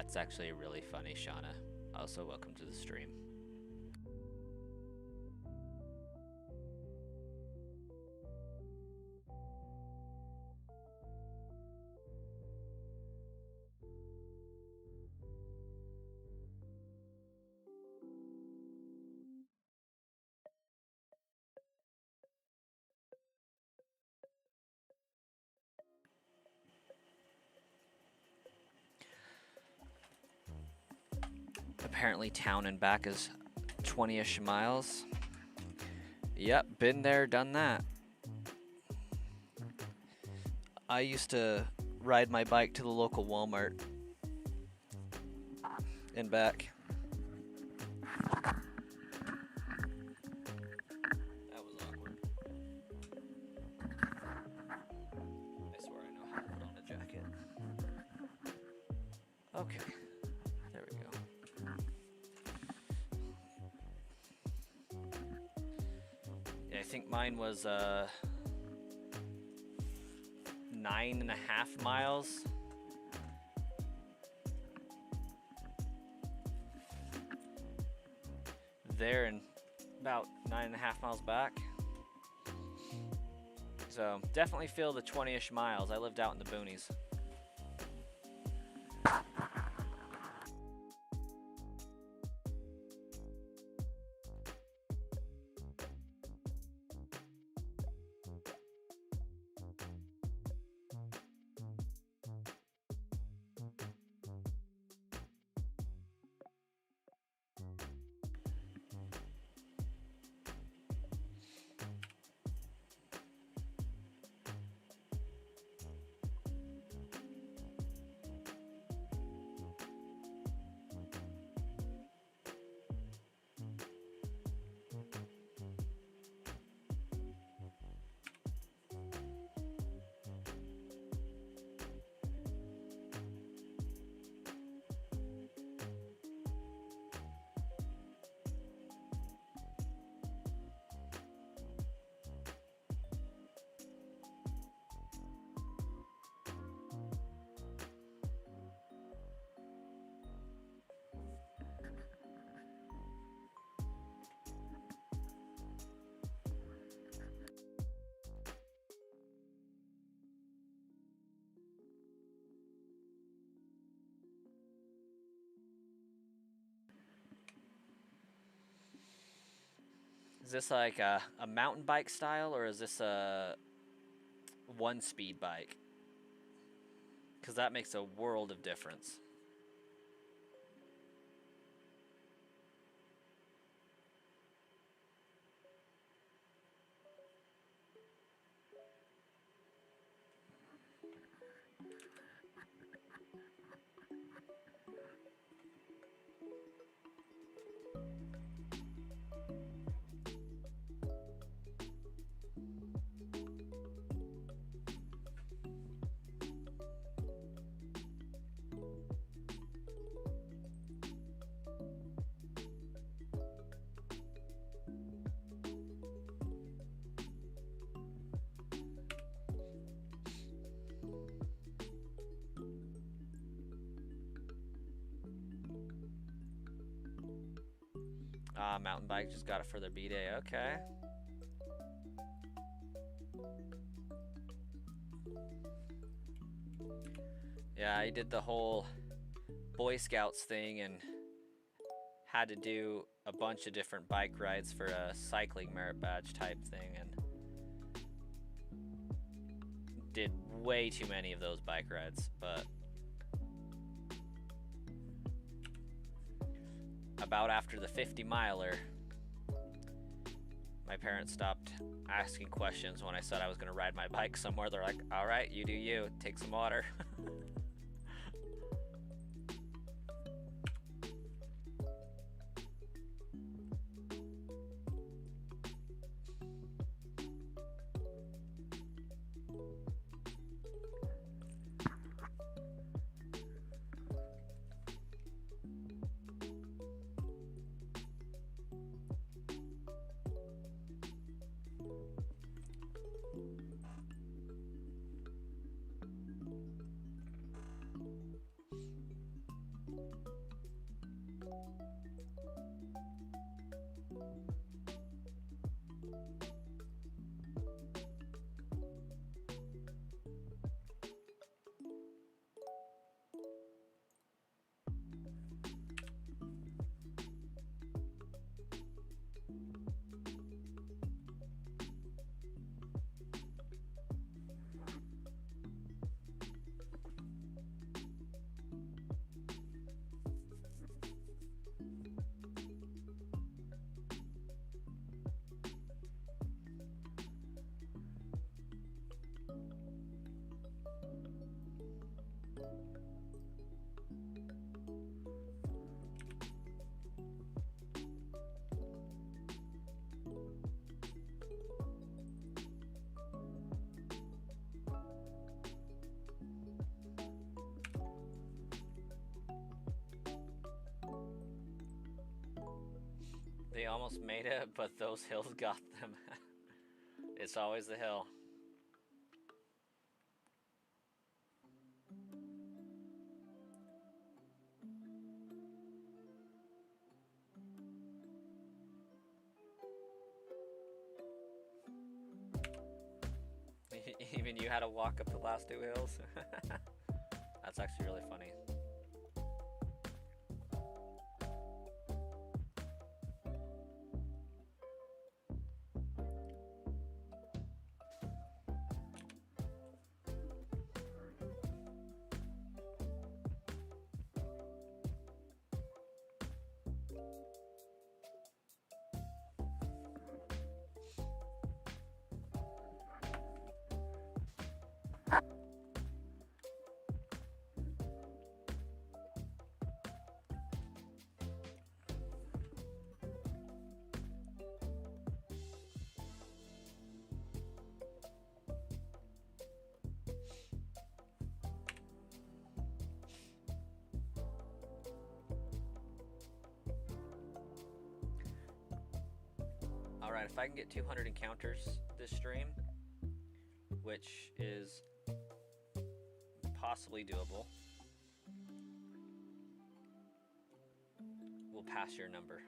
That's actually really funny, Shauna. Also, welcome to the stream. Apparently town and back is 20-ish miles. Yep, been there, done that. I used to ride my bike to the local Walmart and back. That was awkward. I swear I know how to put on a jacket. Okay, there we go. Yeah, I think mine was 9.5 miles. There and about 9.5 miles back. So definitely feel the 20-ish miles. I lived out in the boonies. Is this like a mountain bike style, or is this a one-speed bike? Because that makes a world of difference. Mountain bike just got it for their B-Day. Okay. Yeah, I did the whole Boy Scouts thing and had to do a bunch of different bike rides for a cycling merit badge type thing, and did way too many of those bike rides, but about after the 50-miler, my parents stopped asking questions when I said I was going to ride my bike somewhere. They're like, all right, you do you, take some water. They almost made it, but those hills got them. It's always the hill. Even you had to walk up the last two hills? That's actually really funny. Alright, if I can get 200 encounters this stream, which is possibly doable, we'll pass your number.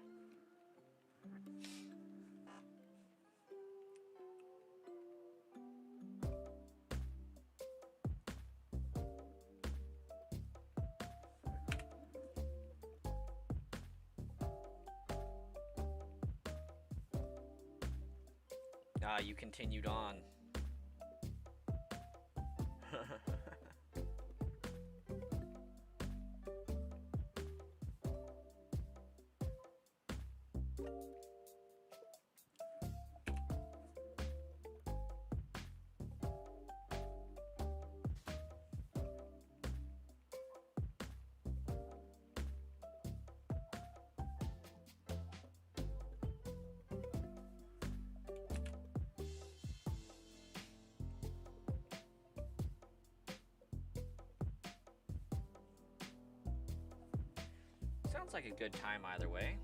You continued on. Sounds like a good time either way.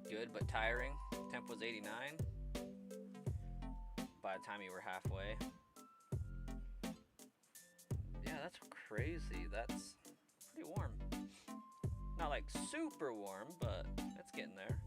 Good, but tiring. Temp was 89 by the time you were halfway. Yeah, that's crazy. That's pretty warm. Not like super warm, but it's getting there.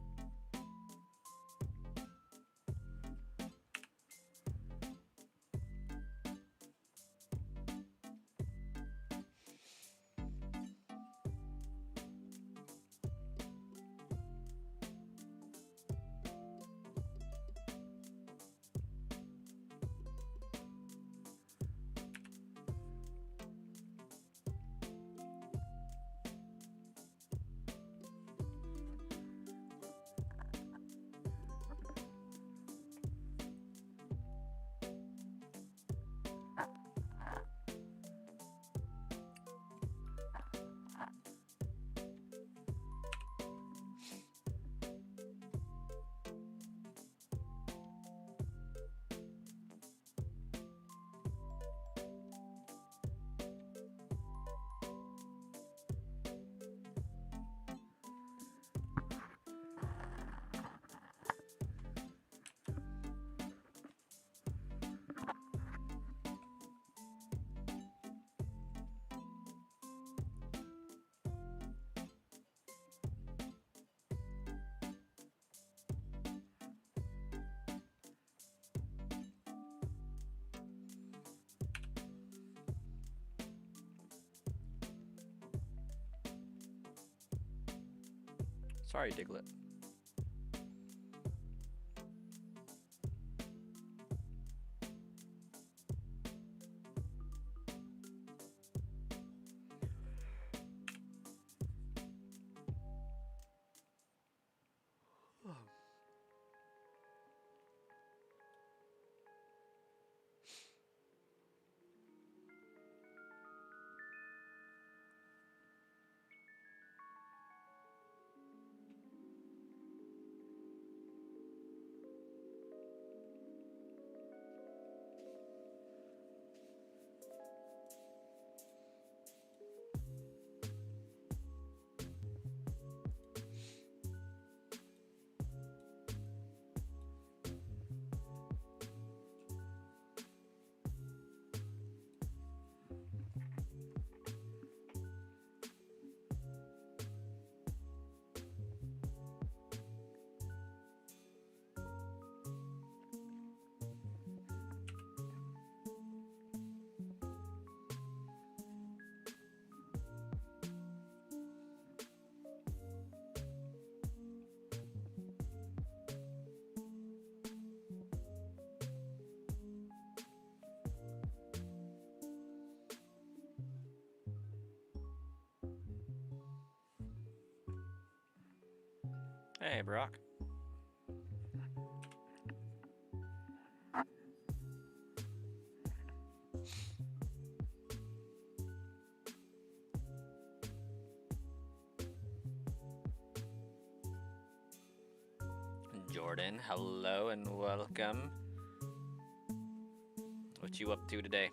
Sorry, Diglett. Hey, Brock. Jordan, hello and welcome. What you up to today?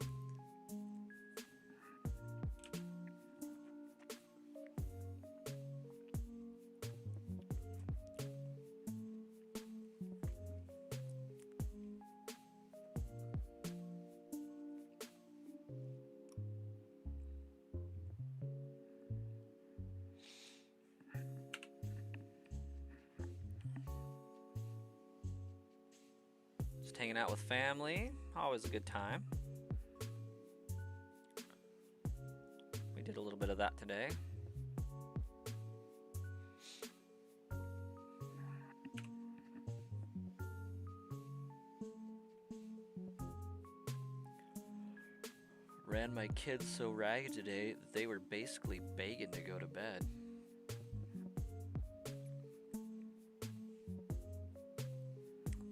Just hanging out with family. Always a good time. We did a little bit of that today. Ran my kids so ragged today that they were basically begging to go to bed.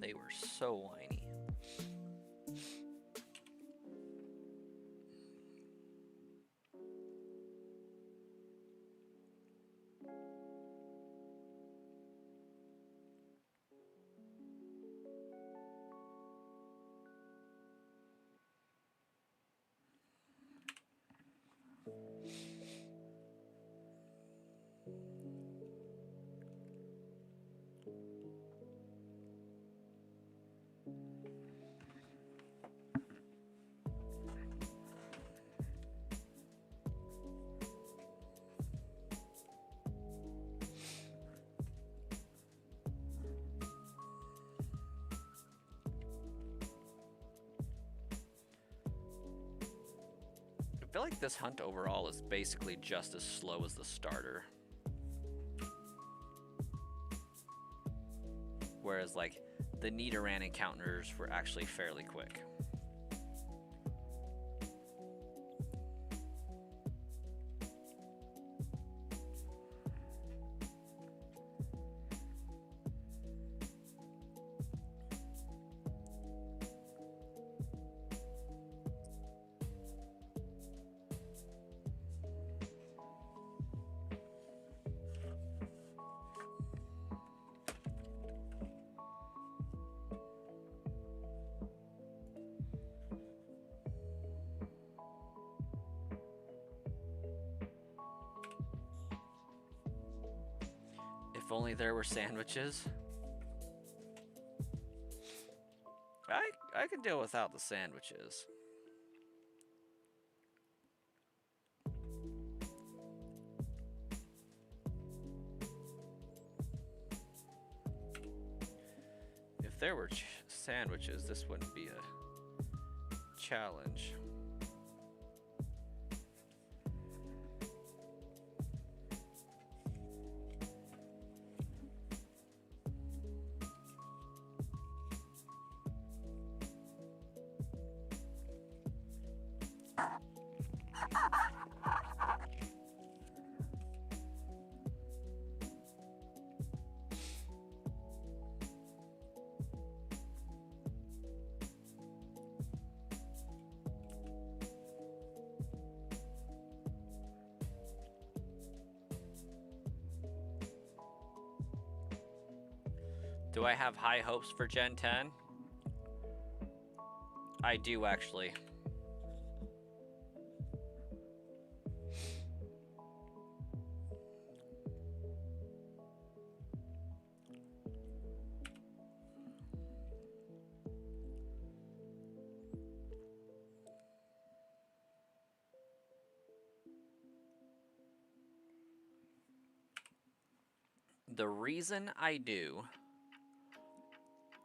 They were so whiny. I feel like this hunt overall is basically just as slow as the starter. Whereas like the Nidoran encounters were actually fairly quick. If only there were sandwiches. I can deal without the sandwiches. If there were sandwiches, this wouldn't be a challenge. Do I have high hopes for Gen 10? I do, actually. The reason I do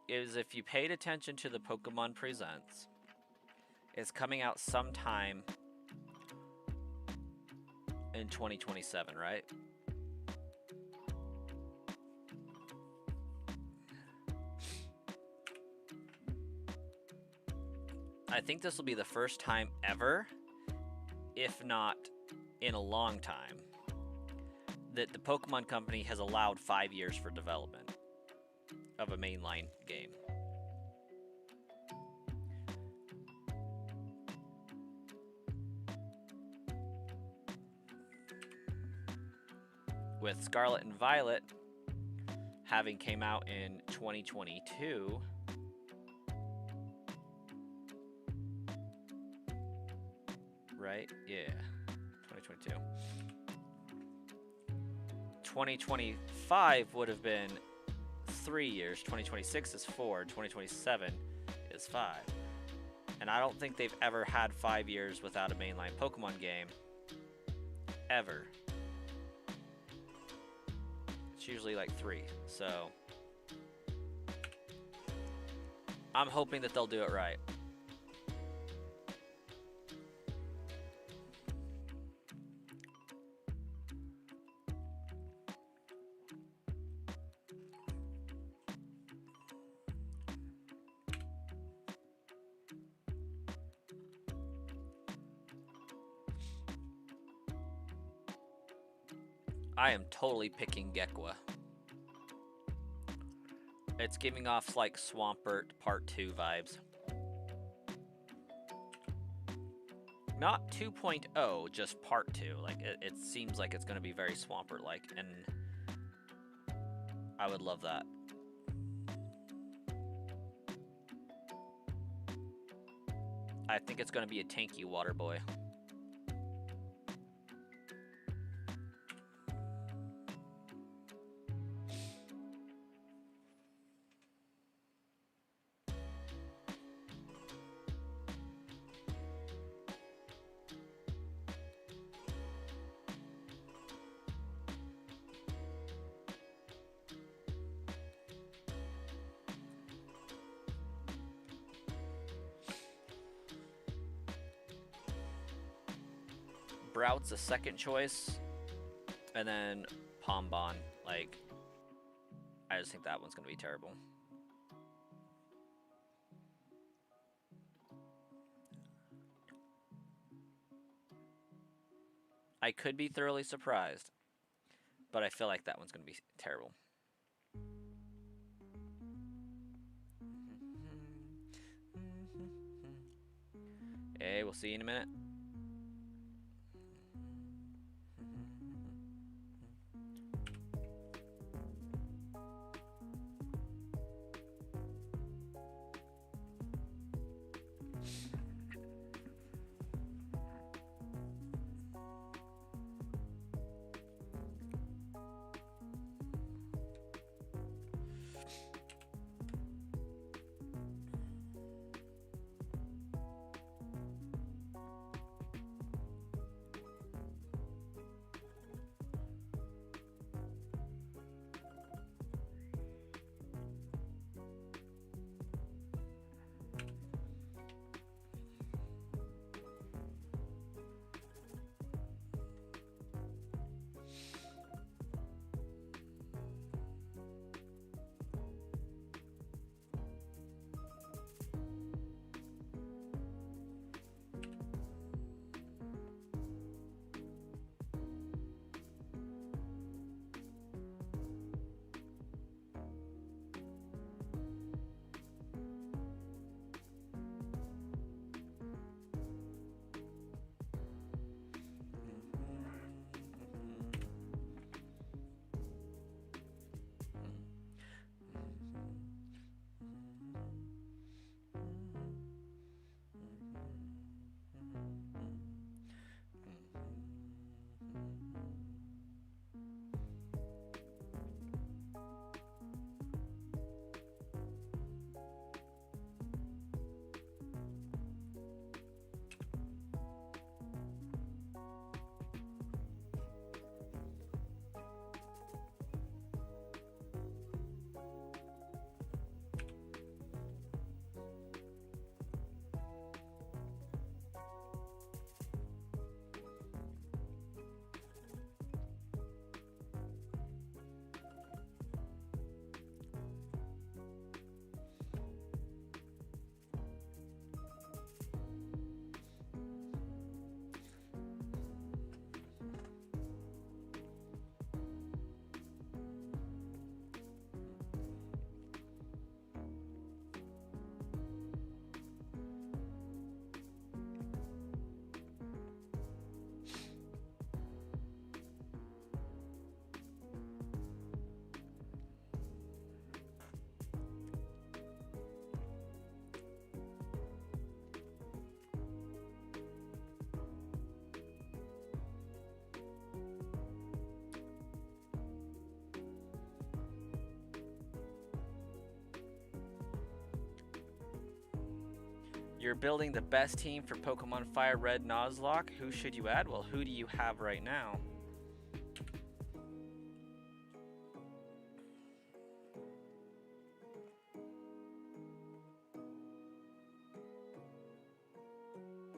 is if you paid attention to the Pokemon Presents, it's coming out sometime in 2027, right? I think this will be the first time ever, if not in a long time, that the Pokemon Company has allowed 5 years for development of a mainline game. With Scarlet and Violet having came out in 2022, right? Yeah, 2022. 2025 would have been 3 years. 2026 is 4. 2027 is 5. And I don't think they've ever had 5 years without a mainline Pokemon game. Ever. It's usually like 3. So I'm hoping that they'll do it right. I am totally picking Gekwa. It's giving off like Swampert Part 2 vibes. Not 2.0, just Part 2. Like, it seems like it's going to be very Swampert-like, and I would love that. I think it's going to be a tanky water boy. Brout's a second choice, and then Pombon. Like, I just think that one's going to be terrible. I could be thoroughly surprised, but I feel like that one's going to be terrible. Hey, we'll see you in a minute. You're building the best team for Pokemon Fire Red Nuzlocke. Who should you add? Well, who do you have right now?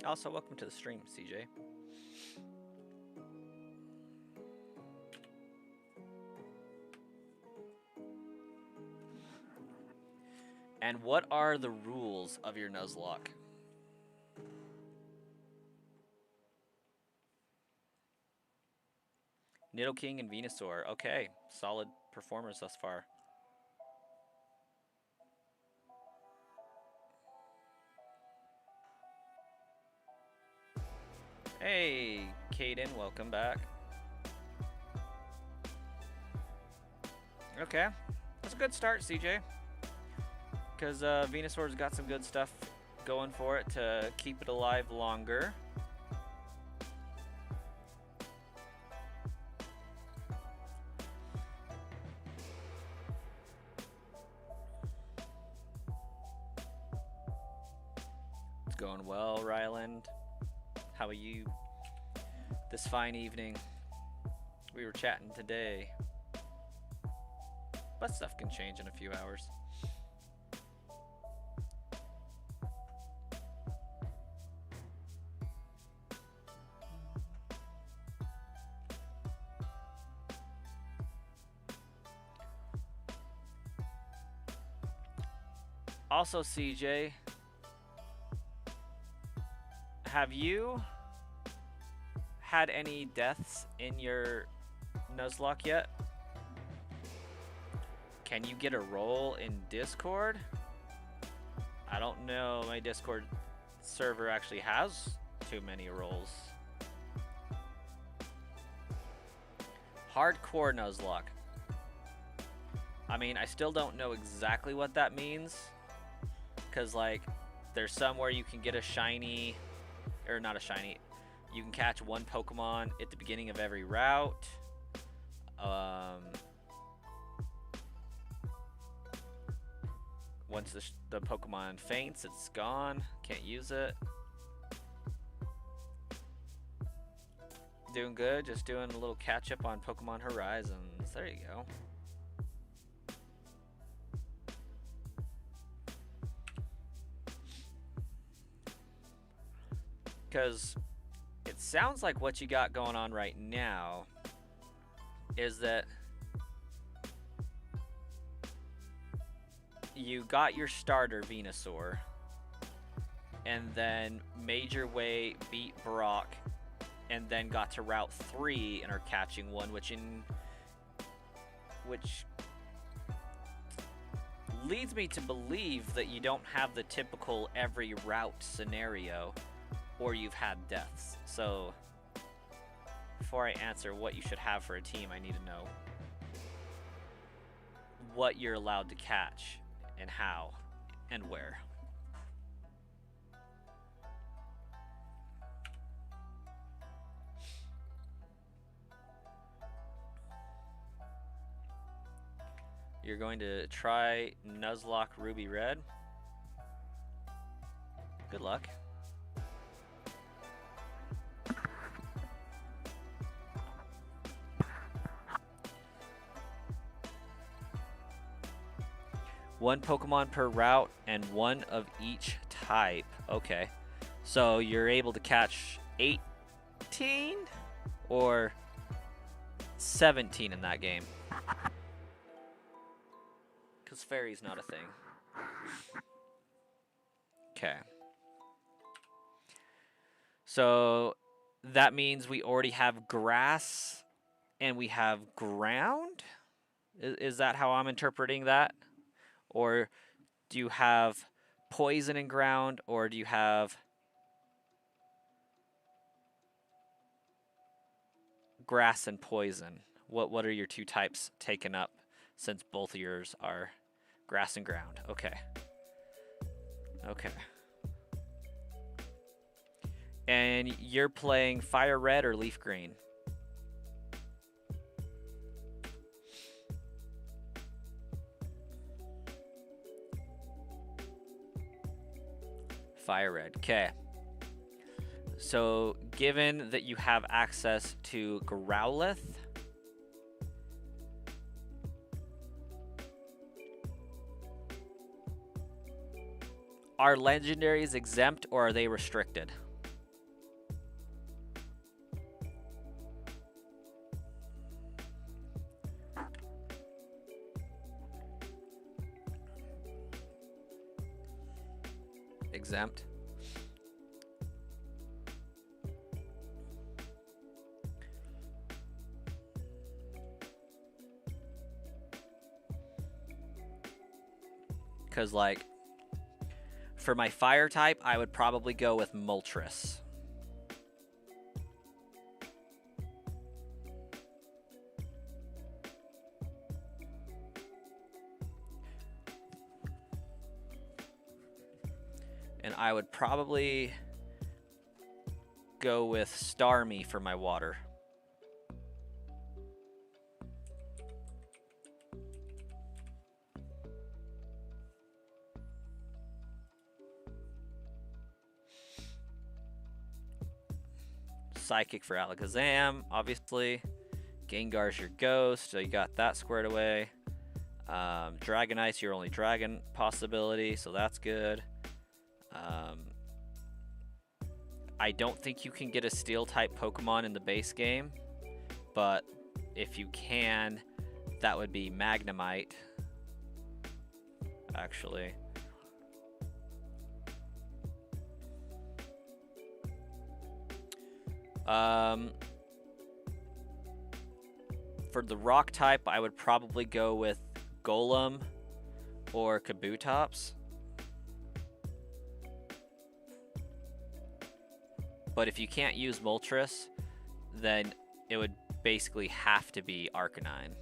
Also, welcome to the stream, CJ. And what are the rules of your Nuzlocke? Nidoking and Venusaur. Okay, solid performers thus far. Hey, Kaden, welcome back. Okay, that's a good start, CJ. Because Venusaur's got some good stuff going for it to keep it alive longer. It's going well, Ryland. How are you this fine evening? We were chatting today. But stuff can change in a few hours. Also, CJ, have you had any deaths in your Nuzlocke yet? Can you get a role in Discord? I don't know. My Discord server actually has too many roles. Hardcore Nuzlocke. I mean, I still don't know exactly what that means. Because, like, there's some where you can get a shiny, or not a shiny, you can catch one Pokemon at the beginning of every route. Once the Pokemon faints, it's gone. Can't use it. Doing good. Just doing a little catch up on Pokemon Horizons. There you go. Because it sounds like what you got going on right now is that you got your starter Venusaur and then made your way, beat Brock, and then got to Route 3 and are catching one, which leads me to believe that you don't have the typical every route scenario, or you've had deaths. So before I answer what you should have for a team, I need to know what you're allowed to catch and how and where. You're going to try Nuzlocke Ruby Red. Good luck. One Pokemon per route and one of each type. Okay. So you're able to catch 18 or 17 in that game. Because Fairy's not a thing. Okay. So that means we already have grass and we have ground? Is that how I'm interpreting that? Or do you have poison and ground, or do you have grass and poison? What are your two types taken up, since both of yours are grass and ground? Okay. Okay. And you're playing Fire Red or Leaf Green? Fire red. Okay. So, given that you have access to Growlithe, are legendaries exempt or are they restricted? Exempt. Because, like, for my fire type, I would probably go with Moltres. And I would probably go with Starmie for my water. Psychic for Alakazam, obviously. Gengar's your ghost, so you got that squared away. Dragonite's your only dragon possibility, so that's good. I don't think you can get a Steel-type Pokemon in the base game, but if you can, that would be Magnemite, actually. For the rock type, I would probably go with Golem or Kabutops. But if you can't use Moltres, then it would basically have to be Arcanine.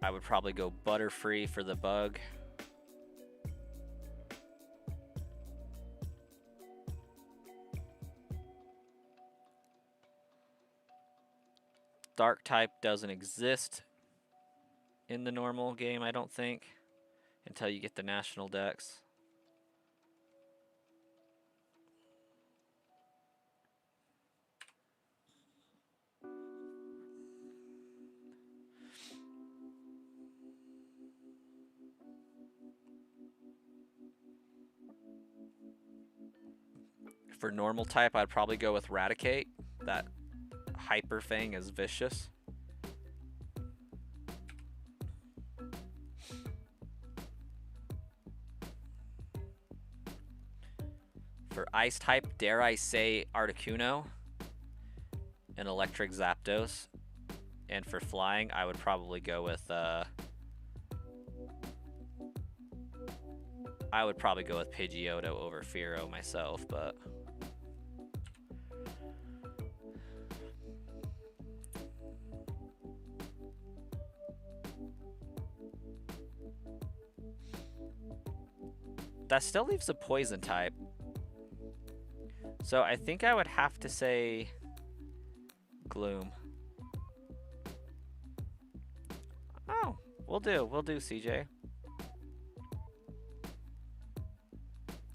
I would probably go Butterfree for the bug. Dark type doesn't exist in the normal game, I don't think, until you get the national dex. For normal type, I'd probably go with Raticate. That Hyper Fang is vicious. For ice type, dare I say Articuno and Electric Zapdos. And for flying, I would probably go with Pidgeotto over Fearow myself, but that still leaves a poison type. So I think I would have to say Gloom. Oh, we'll do, CJ.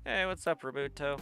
Hey, what's up, Robuto?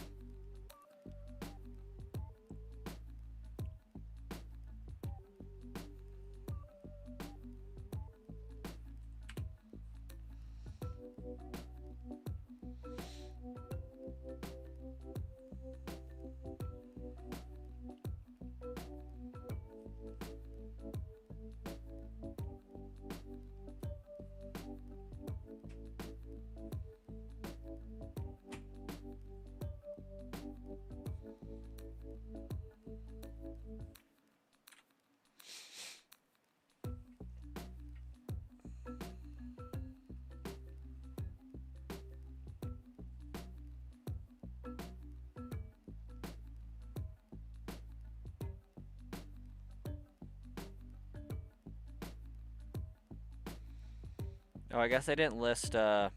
Oh, I guess I didn't list a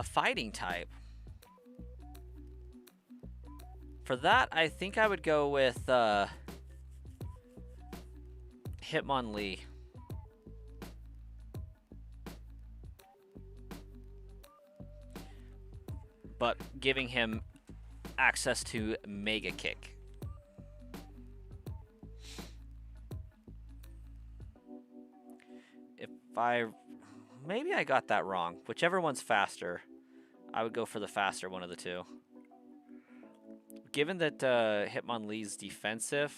fighting type. For that, I think I would go with Hitmonlee. But giving him access to Mega Kick. Maybe I got that wrong. Whichever one's faster, I would go for the faster one of the two. Given that Hitmonlee's defensive,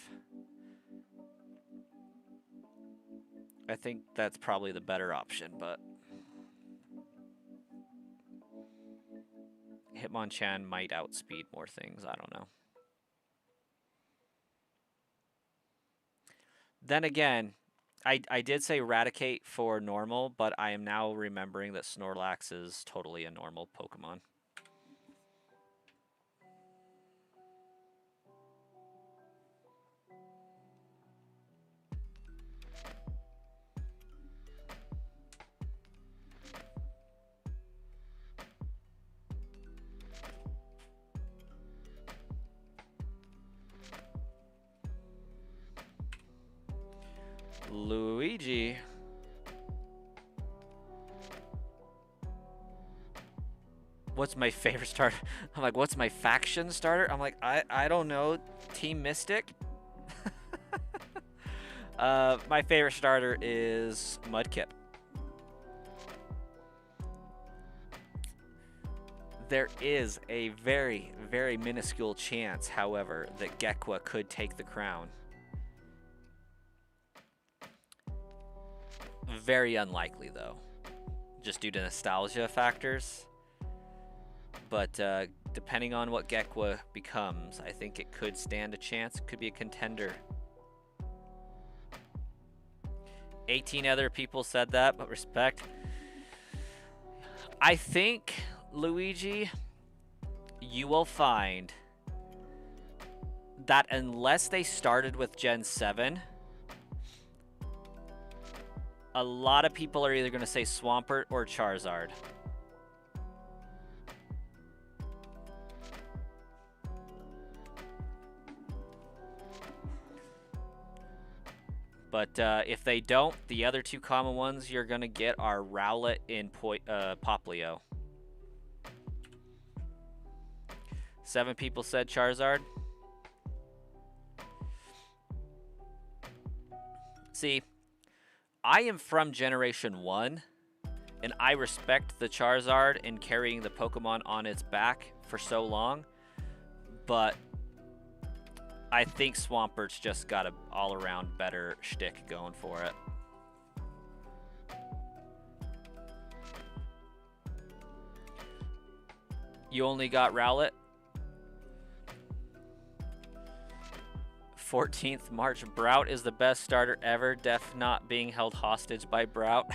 I think that's probably the better option, but Hitmonchan might outspeed more things. I don't know. Then again, I did say Raticate for normal, but I am now remembering that Snorlax is totally a normal Pokemon. Luigi. What's my favorite starter? I'm like, what's my faction starter? I'm like, I don't know. Team Mystic? My favorite starter is Mudkip. There is a very, very minuscule chance, however, that Gekwa could take the crown. Very unlikely, though, just due to nostalgia factors. But depending on what Gekwa becomes, I think it could stand a chance. It could be a contender. 18 other people said that, but respect. I think, Luigi, you will find that unless they started with Gen 7, a lot of people are either going to say Swampert or Charizard. But if they don't, the other two common ones you're going to get are Rowlet and Poplio. 7 people said Charizard. See, I am from Generation 1, and I respect the Charizard and carrying the Pokemon on its back for so long, but I think Swampert's just got an all-around better shtick going for it. You only got Rowlet? 14th March. Brout is the best starter ever. Def not being held hostage by Brout.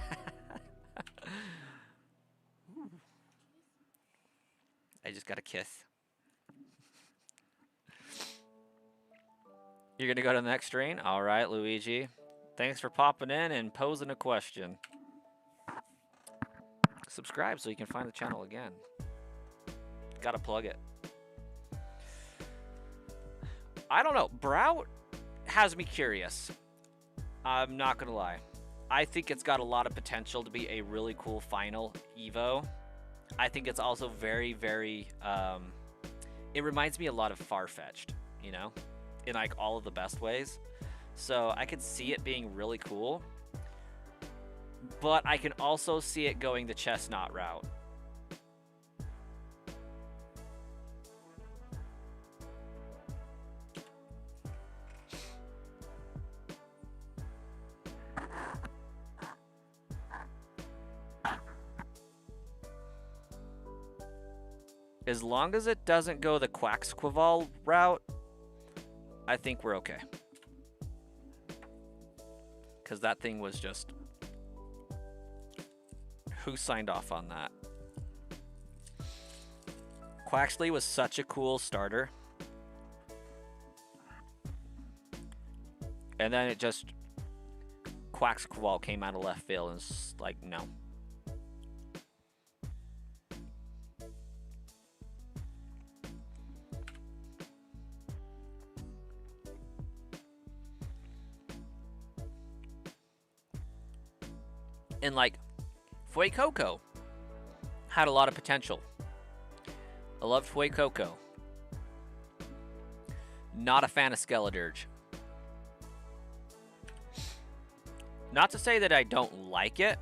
I just got a kiss. You're going to go to the next screen? All right, Luigi. Thanks for popping in and posing a question. Subscribe so you can find the channel again. Got to plug it. I don't know. Brout has me curious. I'm not going to lie. I think it's got a lot of potential to be a really cool final Evo. I think it's also very, very... it reminds me a lot of Farfetch'd, you know? In like all of the best ways. So I could see it being really cool. But I can also see it going the Chestnut route. As long as it doesn't go the Quaxquaval route, I think we're okay. Because that thing was just... Who signed off on that? Quaxley was such a cool starter. And then it just... Quaxquaval came out of left field and it's like, no. And like Fuecoco had a lot of potential. I loved Fuecoco. Not a fan of Skeledirge. Not to say that I don't like it.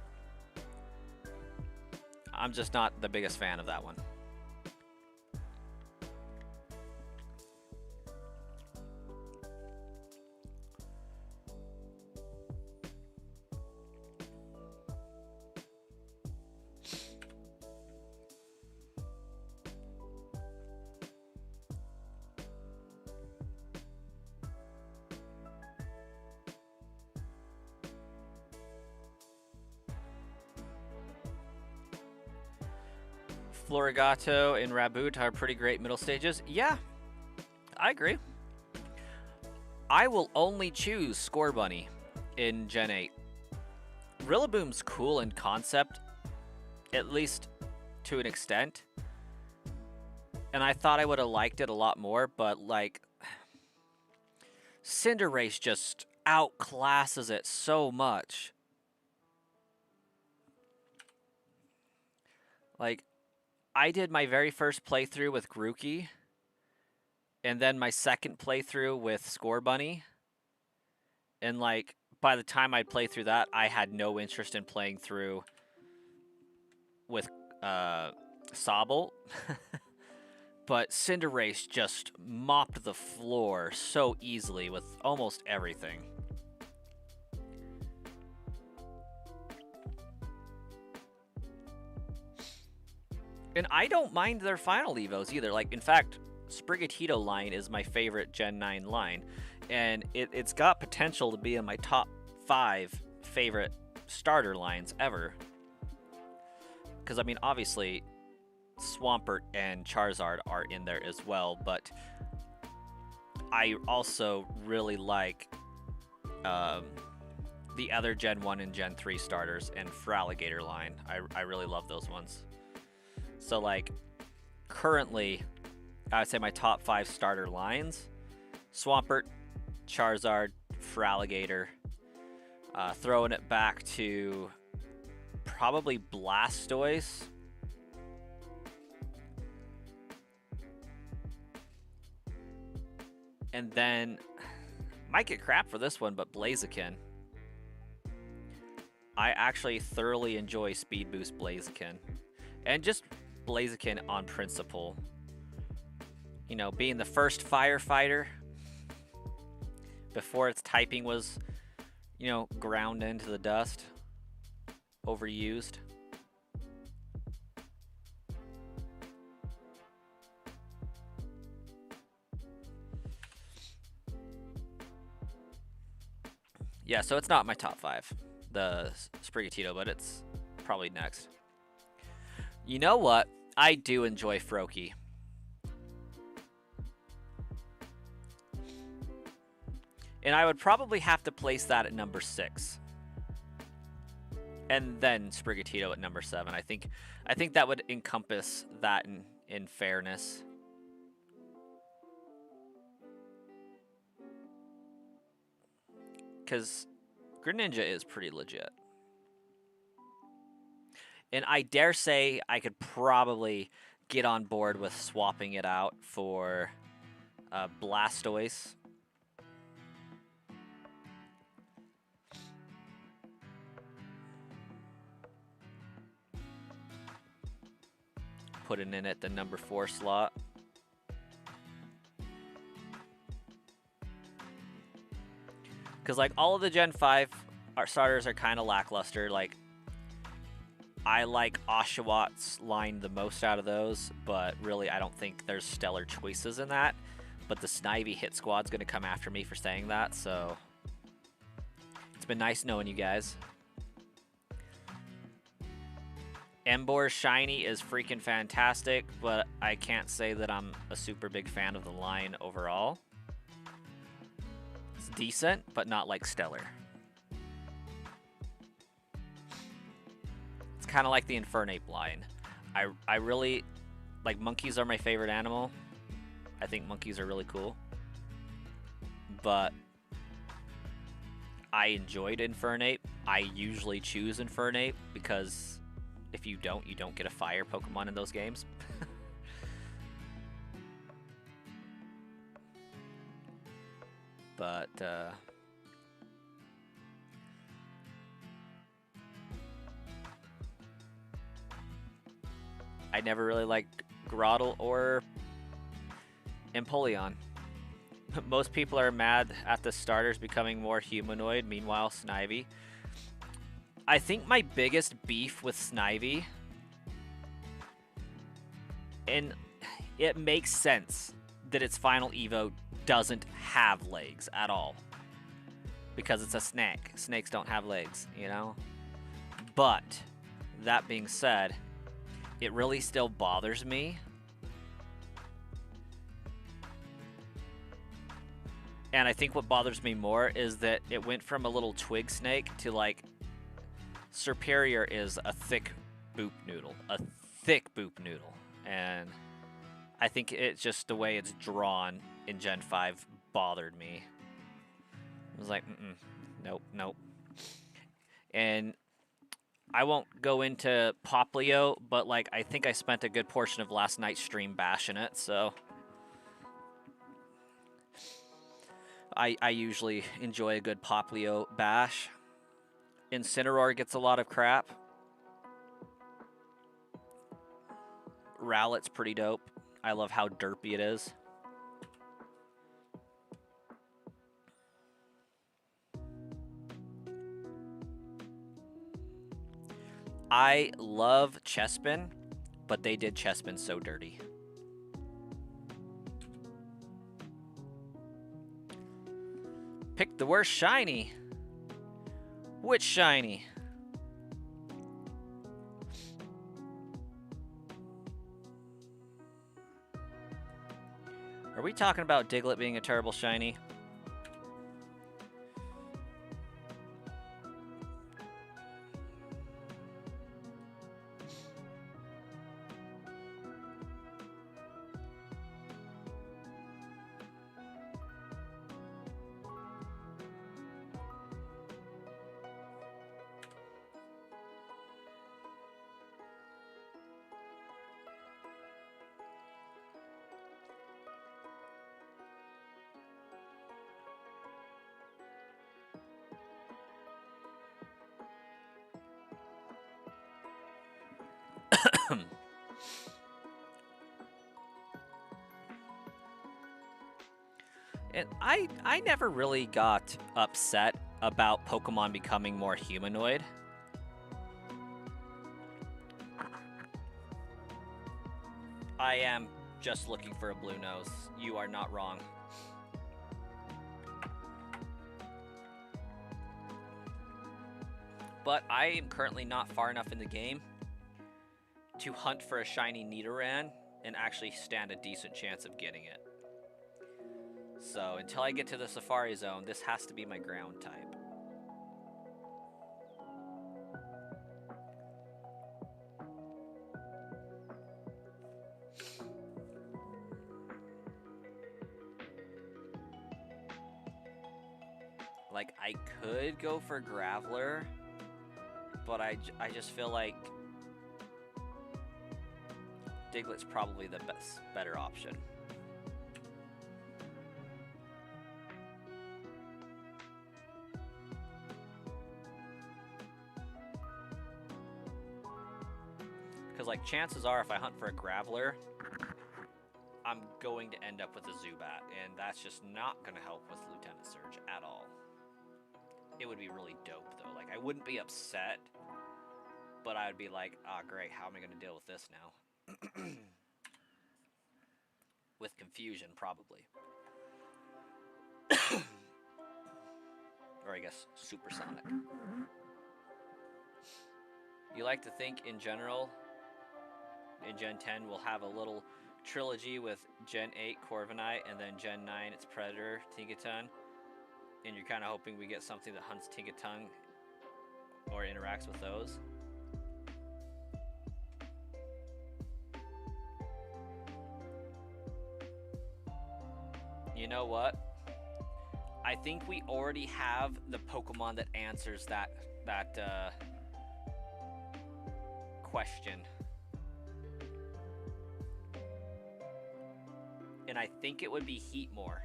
I'm just not the biggest fan of that one. Florigato and Raboot are pretty great middle stages. Yeah, I agree. I will only choose Scorbunny in Gen 8. Rillaboom's cool in concept, at least to an extent. And I thought I would have liked it a lot more, but like Cinderace just outclasses it so much. Like, I did my very first playthrough with Grookey, and then my second playthrough with Scorbunny. And like, by the time I'd play through that, I had no interest in playing through with Sobble. But Cinderace just mopped the floor so easily with almost everything. And I don't mind their final Evos either. Like, in fact, Sprigatito line is my favorite Gen 9 line. And it's got potential to be in my top 5 favorite starter lines ever. Because, I mean, obviously, Swampert and Charizard are in there as well. But I also really like the other Gen 1 and Gen 3 starters and Feraligatr line. I really love those ones. So, like, currently, I would say my top 5 starter lines: Swampert, Charizard, Feraligatr. Throwing it back to probably Blastoise. And then, might get crap for this one, but Blaziken. I actually thoroughly enjoy Speed Boost Blaziken. And just Blaziken on principle. You know, being the first firefighter before its typing was, you know, ground into the dust, overused. Yeah, so it's not my top 5, the Sprigatito, but it's probably next. You know what? I do enjoy Froakie. And I would probably have to place that at number 6. And then Sprigatito at number 7. I think that would encompass that in fairness. Because Greninja is pretty legit. And I dare say I could probably get on board with swapping it out for Blastoise. Putting in at the number 4 slot. Because, like, all of the Gen 5 starters are kind of lackluster. Like, I like Oshawott line the most out of those, but really I don't think there's stellar choices in that. But the Snivy hit squad's going to come after me for saying that, so it's been nice knowing you guys. Emboar Shiny is freaking fantastic, but I can't say that I'm a super big fan of the line overall. It's decent, but not like stellar. It's kind of like the Infernape line. I really, like, monkeys are my favorite animal. I think monkeys are really cool. But I enjoyed Infernape. I usually choose Infernape because if you don't get a fire Pokemon in those games. But I never really liked Grotle or Empoleon. Most people are mad at the starters becoming more humanoid, meanwhile Snivy. I think my biggest beef with Snivy, and it makes sense that its final Evo doesn't have legs at all. Because it's a snake. Snakes don't have legs, you know? But, that being said, it really still bothers me. And I think what bothers me more is that it went from a little twig snake to like Serperior is a thick boop noodle. A thick boop noodle. And I think it's just the way it's drawn in Gen 5 bothered me. I was like, nope. And I won't go into Poplio, but like I think I spent a good portion of last night's stream bashing it, so I usually enjoy a good Poplio bash. Incineroar gets a lot of crap. Rowlet's pretty dope. I love how derpy it is. I love Chespin, but they did Chespin so dirty. Pick the worst shiny. Which shiny? Are we talking about Diglett being a terrible shiny? And I never really got upset about Pokemon becoming more humanoid. I am just looking for a blue nose. You are not wrong. But I am currently not far enough in the game to hunt for a shiny Nidoran and actually stand a decent chance of getting it. So until I get to the Safari Zone, this has to be my ground type. Like, I could go for Graveler, but I just feel like Diglett's probably the better option. Because, like, chances are if I hunt for a Graveler, I'm going to end up with a Zubat, and that's just not going to help with Lieutenant Surge at all. It would be really dope, though. Like, I wouldn't be upset, but I would be like, oh, great, how am I going to deal with this now? With confusion, probably. Or I guess supersonic. You like to think, in general, in Gen 10, we'll have a little trilogy with Gen 8 Corviknight, and then Gen 9 it's Predator, Tinkaton. And you're kind of hoping we get something that hunts Tinkaton or interacts with those. You know what? I think we already have the Pokemon that answers that that question. And I think it would be Heatmore.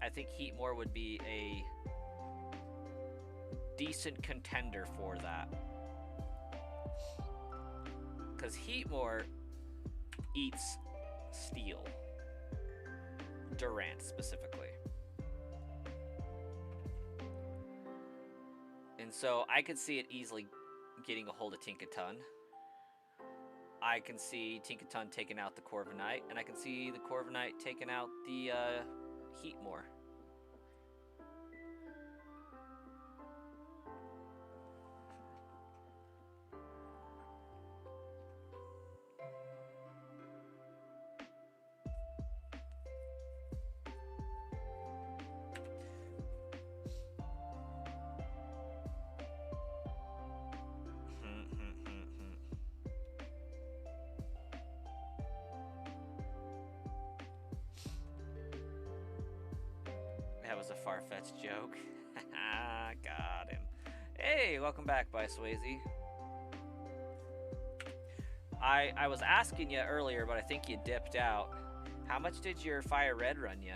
I think Heatmore would be a decent contender for that. Because Heatmore eats steel. Durant specifically. And so I could see it easily getting a hold of Tinkaton. I can see Tinkaton taking out the Corviknight, and I can see the Corviknight taking out the Heatmore. That was a far-fetched joke. Got him. Hey, welcome back, by Swayze. I was asking you earlier, but I think you dipped out. How much did your Fire Red run you?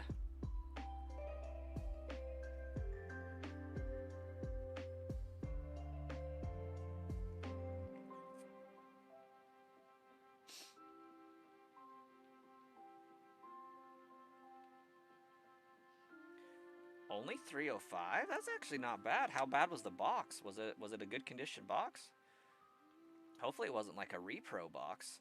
Only 305? That's actually not bad. How bad was the box? Was it a good condition box? Hopefully it wasn't like a repro box.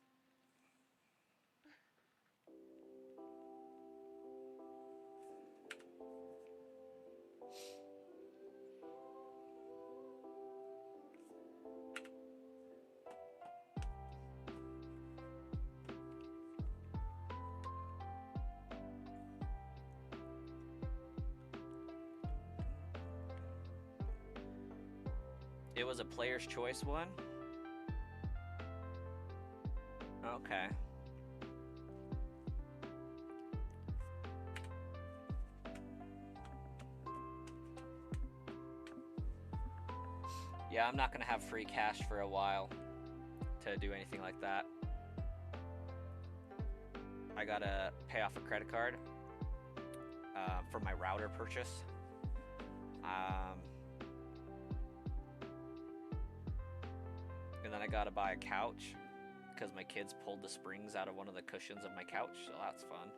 It was a player's choice one? Okay. Yeah, I'm not gonna have free cash for a while to do anything like that. I gotta pay off a credit card for my router purchase. And then I gotta buy a couch because my kids pulled the springs out of one of the cushions of my couch, so that's fun.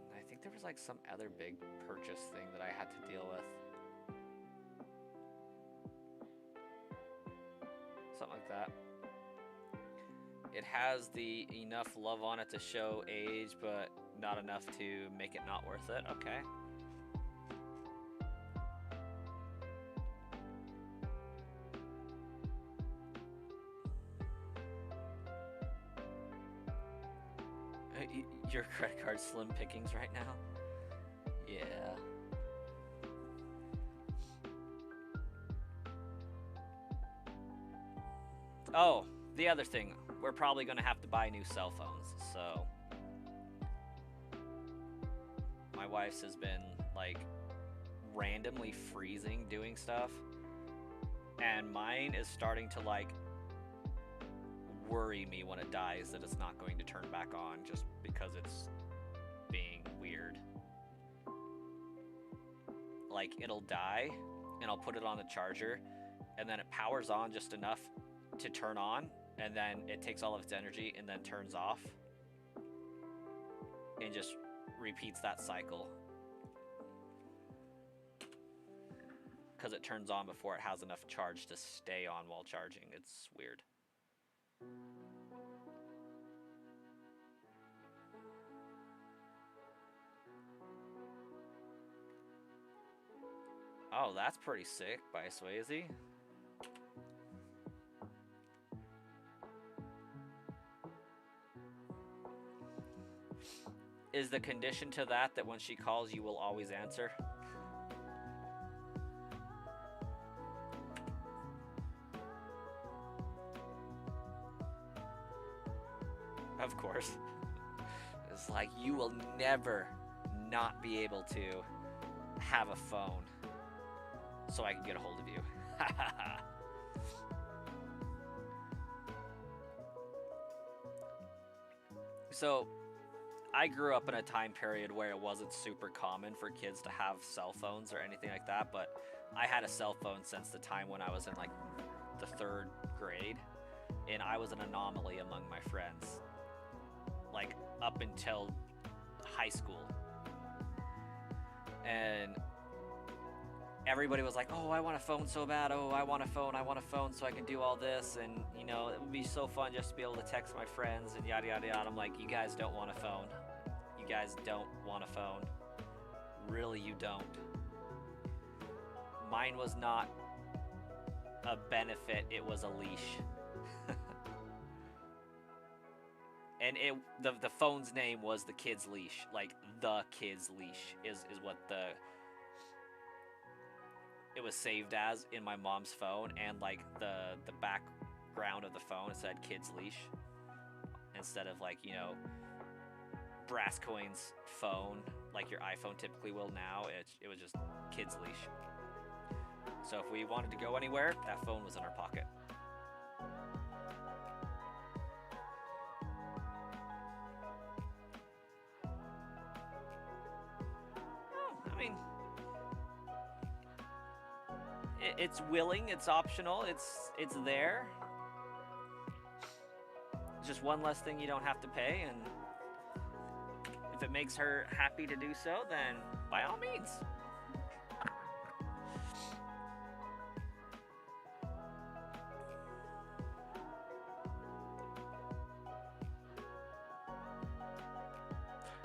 And I think there was like some other big purchase thing that I had to deal with. Something like that. It has the enough love on it to show age, but not enough to make it not worth it. Okay. Your credit card slim pickings right now? Yeah. Oh, the other thing. We're probably going to have to buy new cell phones, so... My wife's has been, like, randomly freezing doing stuff. And mine is starting to, like, worry me when it dies that it's not going to turn back on just because it's being weird. Like, it'll die, and I'll put it on the charger, and then it powers on just enough to turn on, and then it takes all of its energy and then turns off, and just repeats that cycle. Because it turns on before it has enough charge to stay on while charging. It's weird. Oh, that's pretty sick by Swayze. Is the condition to that that when she calls you will always answer? Of course. It's like you will never not be able to have a phone. so I can get a hold of you. So, I grew up in a time period where it wasn't super common for kids to have cell phones or anything like that, but I had a cell phone since the time when I was in like the 3rd grade, and I was an anomaly among my friends, like up until high school. And everybody was like, oh, I want a phone so bad. Oh, I want a phone so I can do all this. And, you know, it would be so fun just to be able to text my friends and yada, yada, yada. I'm like, you guys don't want a phone. You guys don't want a phone. Really, you don't. Mine was not a benefit, it was a leash. And the phone's name was the kid's leash. Like, the kid's leash is what it was saved as in my mom's phone, and like the background of the phone said kid's leash instead of, like, you know, brass coins phone like your iPhone typically will now. It was just kid's leash. So if we wanted to go anywhere, that phone was in our pocket. I mean, it's willing, it's optional, it's there. Just one less thing you don't have to pay, and if it makes her happy to do so, then by all means.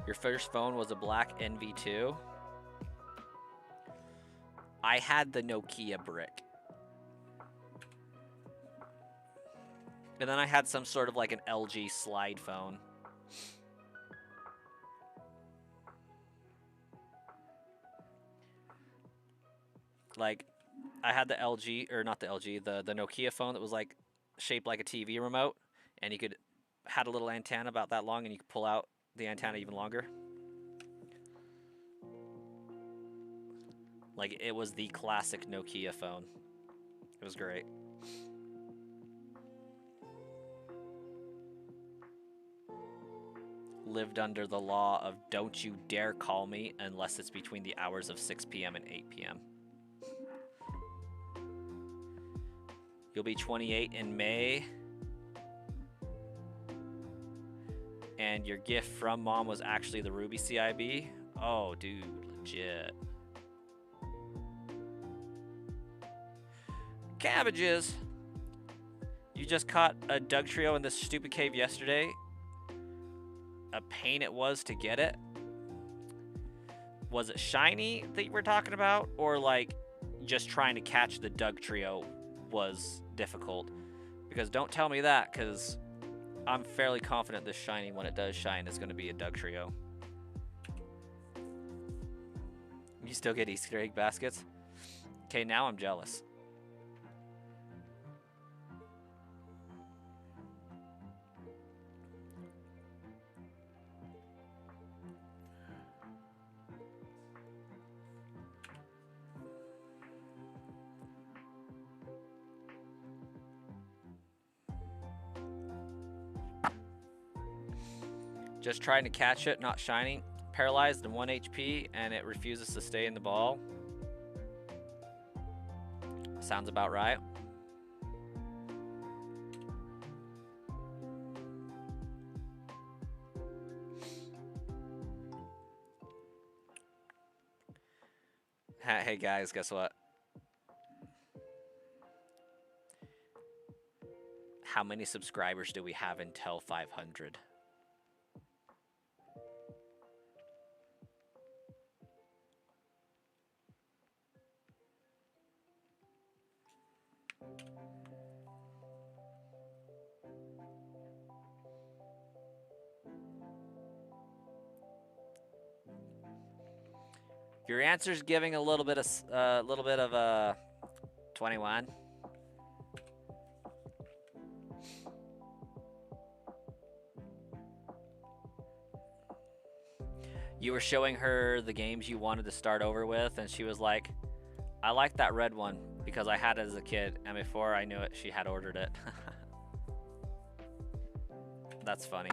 Your first phone was a black NV2? I had the Nokia brick. And then I had some sort of like an LG slide phone. Like, I had the LG, or not the LG, the Nokia phone that was like shaped like a TV remote, and you could had a little antenna about that long, and you could pull out the antenna even longer. Like, it was the classic Nokia phone. It was great. Lived under the law of don't you dare call me unless it's between the hours of 6 p.m. and 8 p.m. You'll be 28 in May. And your gift from mom was actually the Ruby CIB? Oh, dude, legit. Cabbages! You just caught a Doug trio in this stupid cave yesterday. A pain it was to get it. Was it shiny that you were talking about? Or like just trying to catch the Doug trio was difficult? Because don't tell me that, because I'm fairly confident this shiny, when it does shine, is going to be a Doug trio. You still get Easter egg baskets? Okay, now I'm jealous. Just trying to catch it, not shining. Paralyzed and 1 HP, and it refuses to stay in the ball. Sounds about right. Hey guys, guess what? How many subscribers do we have until 500? Your answer's giving a little bit of 21. You were showing her the games you wanted to start over with, and she was like, I like that red one because I had it as a kid, and before I knew it, she had ordered it. That's funny.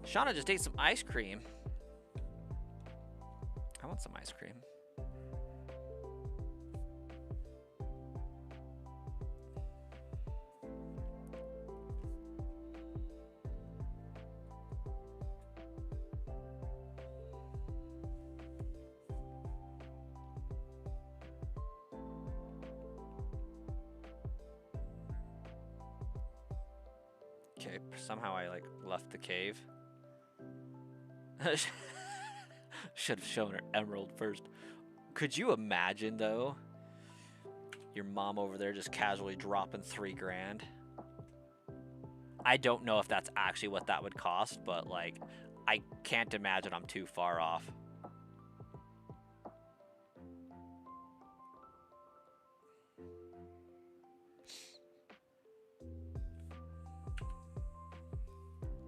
Shauna just ate some ice cream. I want some ice cream. Okay, somehow I like left the cave. Should have shown her emerald first. Could you imagine though? Your mom over there just casually dropping $3 grand. I don't know if that's actually what that would cost, but like, I can't imagine I'm too far off.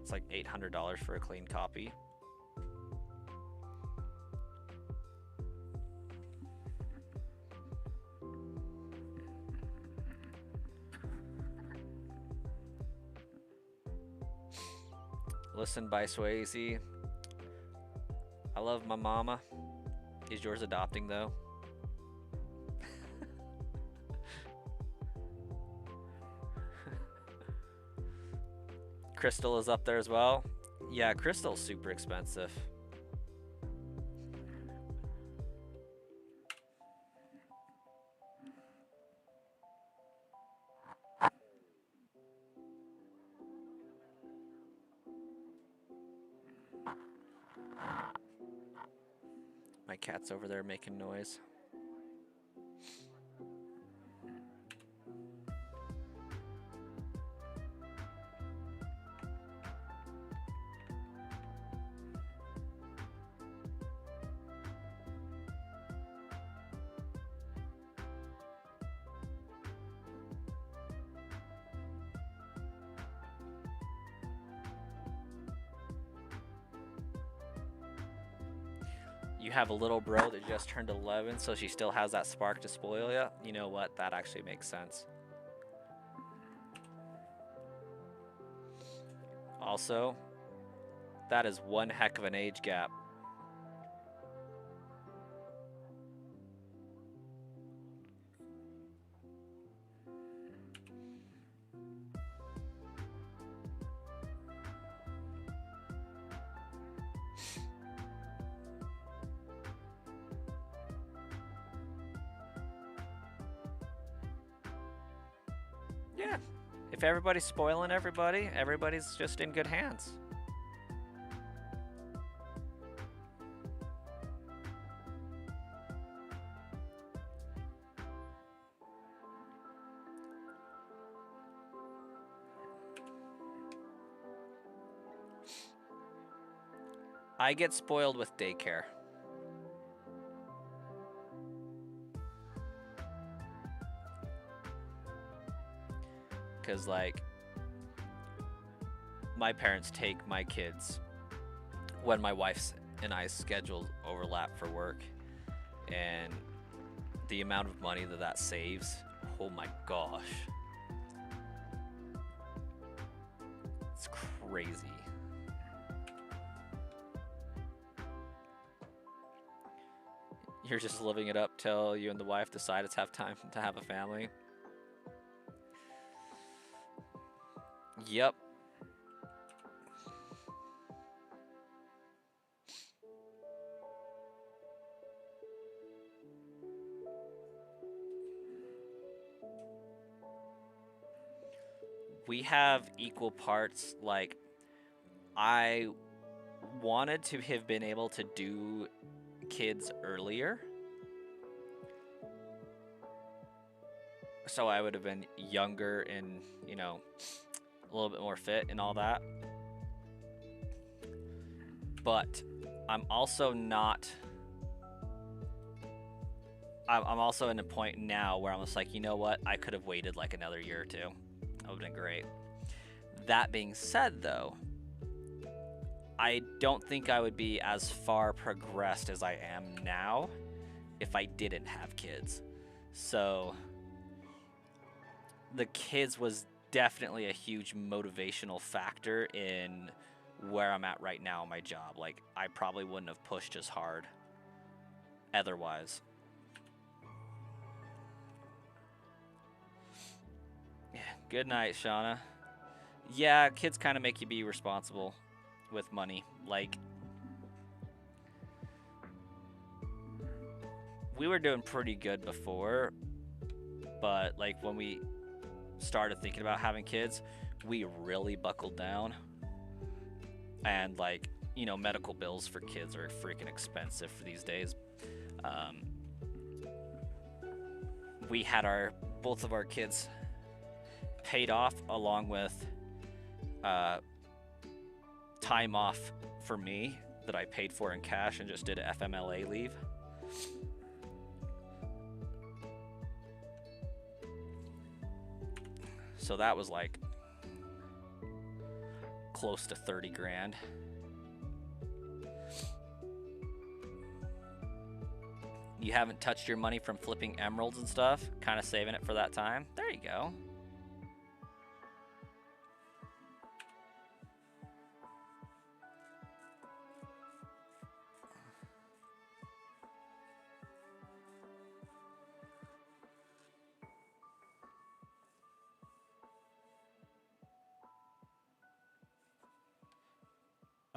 It's like $800 for a clean copy. Listen by Swayze. I love my mama. Is yours adopting though? Crystal is up there as well. Yeah, Crystal's super expensive. My cat's over there making noise. You have a little bro that just turned 11, so she still has that spark to spoil you. You know what? That actually makes sense. Also, that is one heck of an age gap. Yeah, if everybody's spoiling everybody, everybody's just in good hands. I get spoiled with daycare. Because, like, my parents take my kids when my wife's and I's schedules overlap for work. And the amount of money that saves, oh my gosh. It's crazy. You're just living it up till you and the wife decide it's time to have a family. Yep. We have equal parts. Like, I wanted to have been able to do kids earlier, so I would have been younger and, you know, a little bit more fit and all that. But I'm also not. I'm also in a point now where I'm just like, you know what? I could have waited like another year or two. That would have been great. That being said, though, I don't think I would be as far progressed as I am now if I didn't have kids. So the kids was definitely a huge motivational factor in where I'm at right now in my job. Like, I probably wouldn't have pushed as hard otherwise. Yeah, good night, Shauna. Yeah, kids kind of make you be responsible with money. Like, we were doing pretty good before, but like when we started thinking about having kids, we really buckled down. And like, you know, medical bills for kids are freaking expensive for these days. Um, we had both of our kids paid off, along with time off for me that I paid for in cash and just did a FMLA leave. So that was like close to 30 grand. You haven't touched your money from flipping emeralds and stuff, kind of saving it for that time. There you go.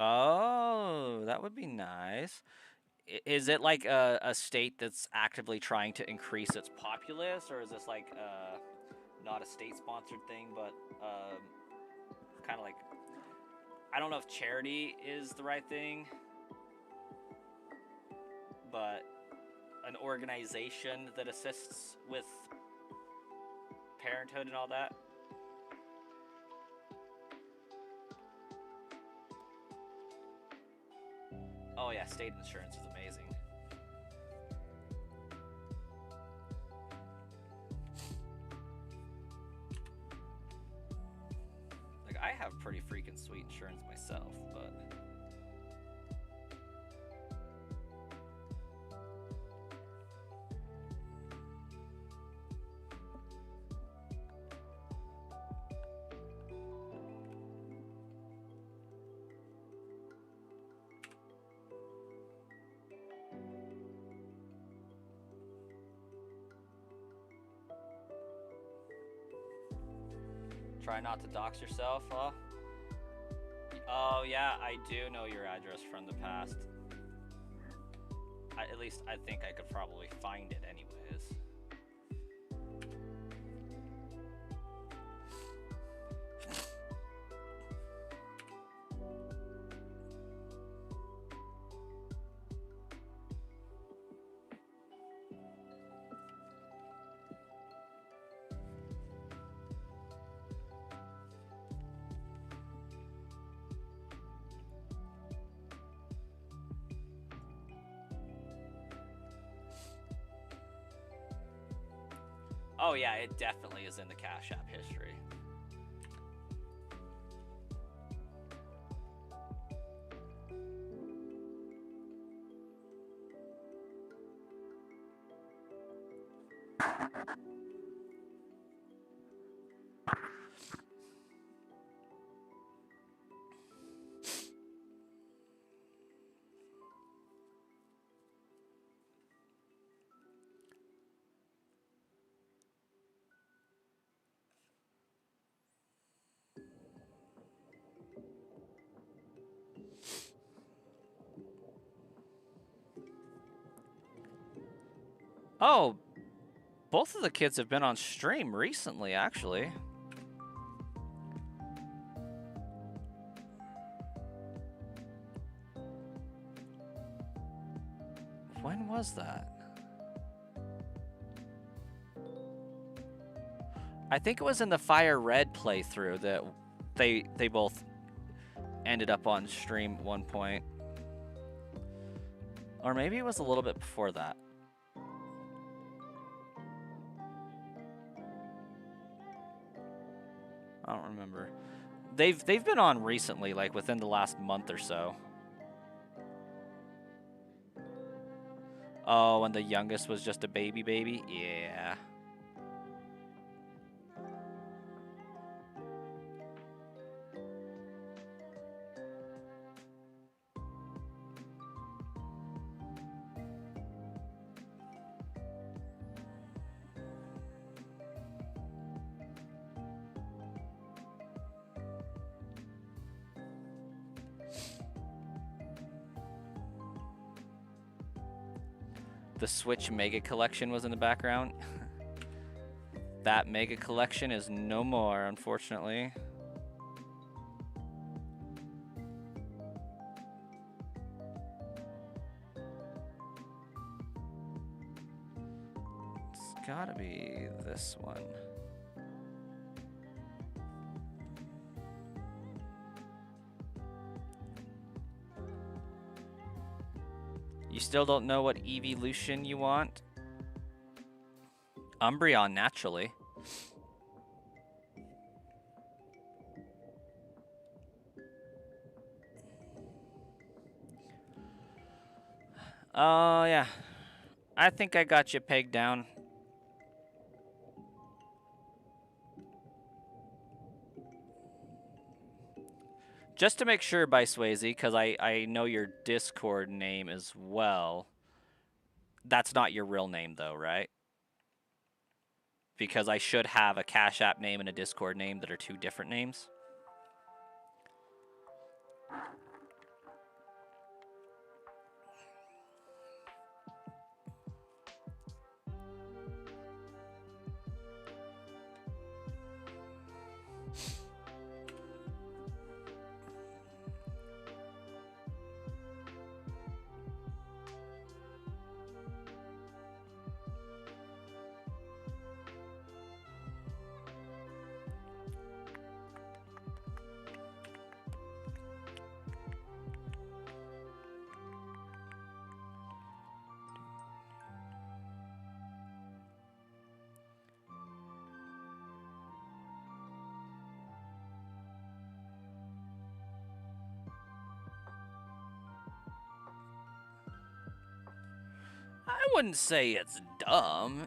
Oh, that would be nice. Is it like a state that's actively trying to increase its populace, or is this like not a state-sponsored thing, but kind of like, I don't know if charity is the right thing, but an organization that assists with parenthood and all that? Oh yeah, state insurance is amazing. Like, I have pretty freaking sweet insurance myself, but try not to dox yourself, huh? Oh yeah, I do know your address from the past. At least I think I could probably find it anyways. Oh yeah, it definitely is in the CashApp history. Oh, both of the kids have been on stream recently, actually. When was that? I think it was in the Fire Red playthrough that they both ended up on stream at one point. Or maybe it was a little bit before that. I don't remember. They've been on recently, like within the last month or so. Oh, and the youngest was just a baby? Yeah. The Switch Mega Collection was in the background. That Mega Collection is no more, unfortunately. It's gotta be this one. You still don't know what evolution you want? Umbreon, naturally. Oh, yeah. I think I got you pegged down. Just to make sure, by Swayze, because I know your Discord name as well. That's not your real name, though, right? Because I should have a Cash App name and a Discord name that are two different names. I wouldn't say it's dumb.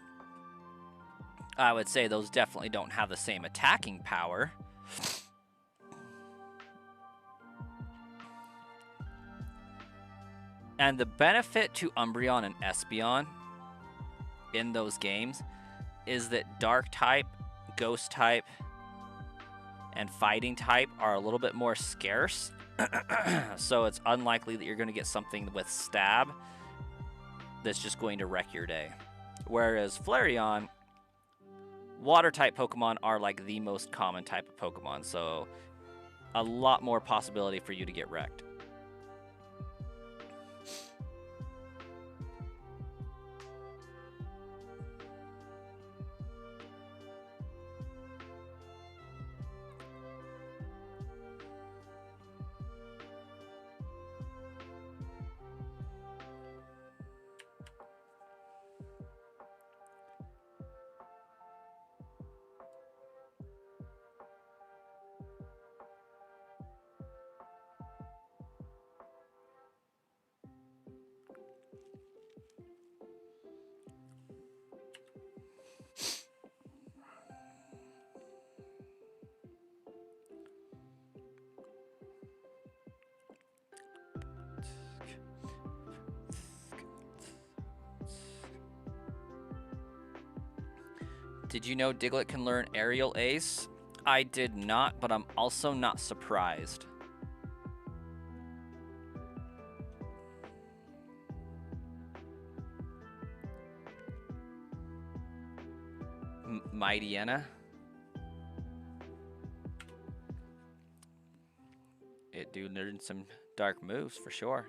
I would say those definitely don't have the same attacking power. And the benefit to Umbreon and Espeon in those games is that Dark type, Ghost type, and Fighting type are a little bit more scarce. So it's unlikely that you're going to get something with Stab that's just going to wreck your day. Whereas Flareon, Water type Pokemon are like the most common type of Pokemon, so a lot more possibility for you to get wrecked. Did you know Diglett can learn Aerial Ace? I did not, but I'm also not surprised. Mightyena? It do learn some dark moves for sure.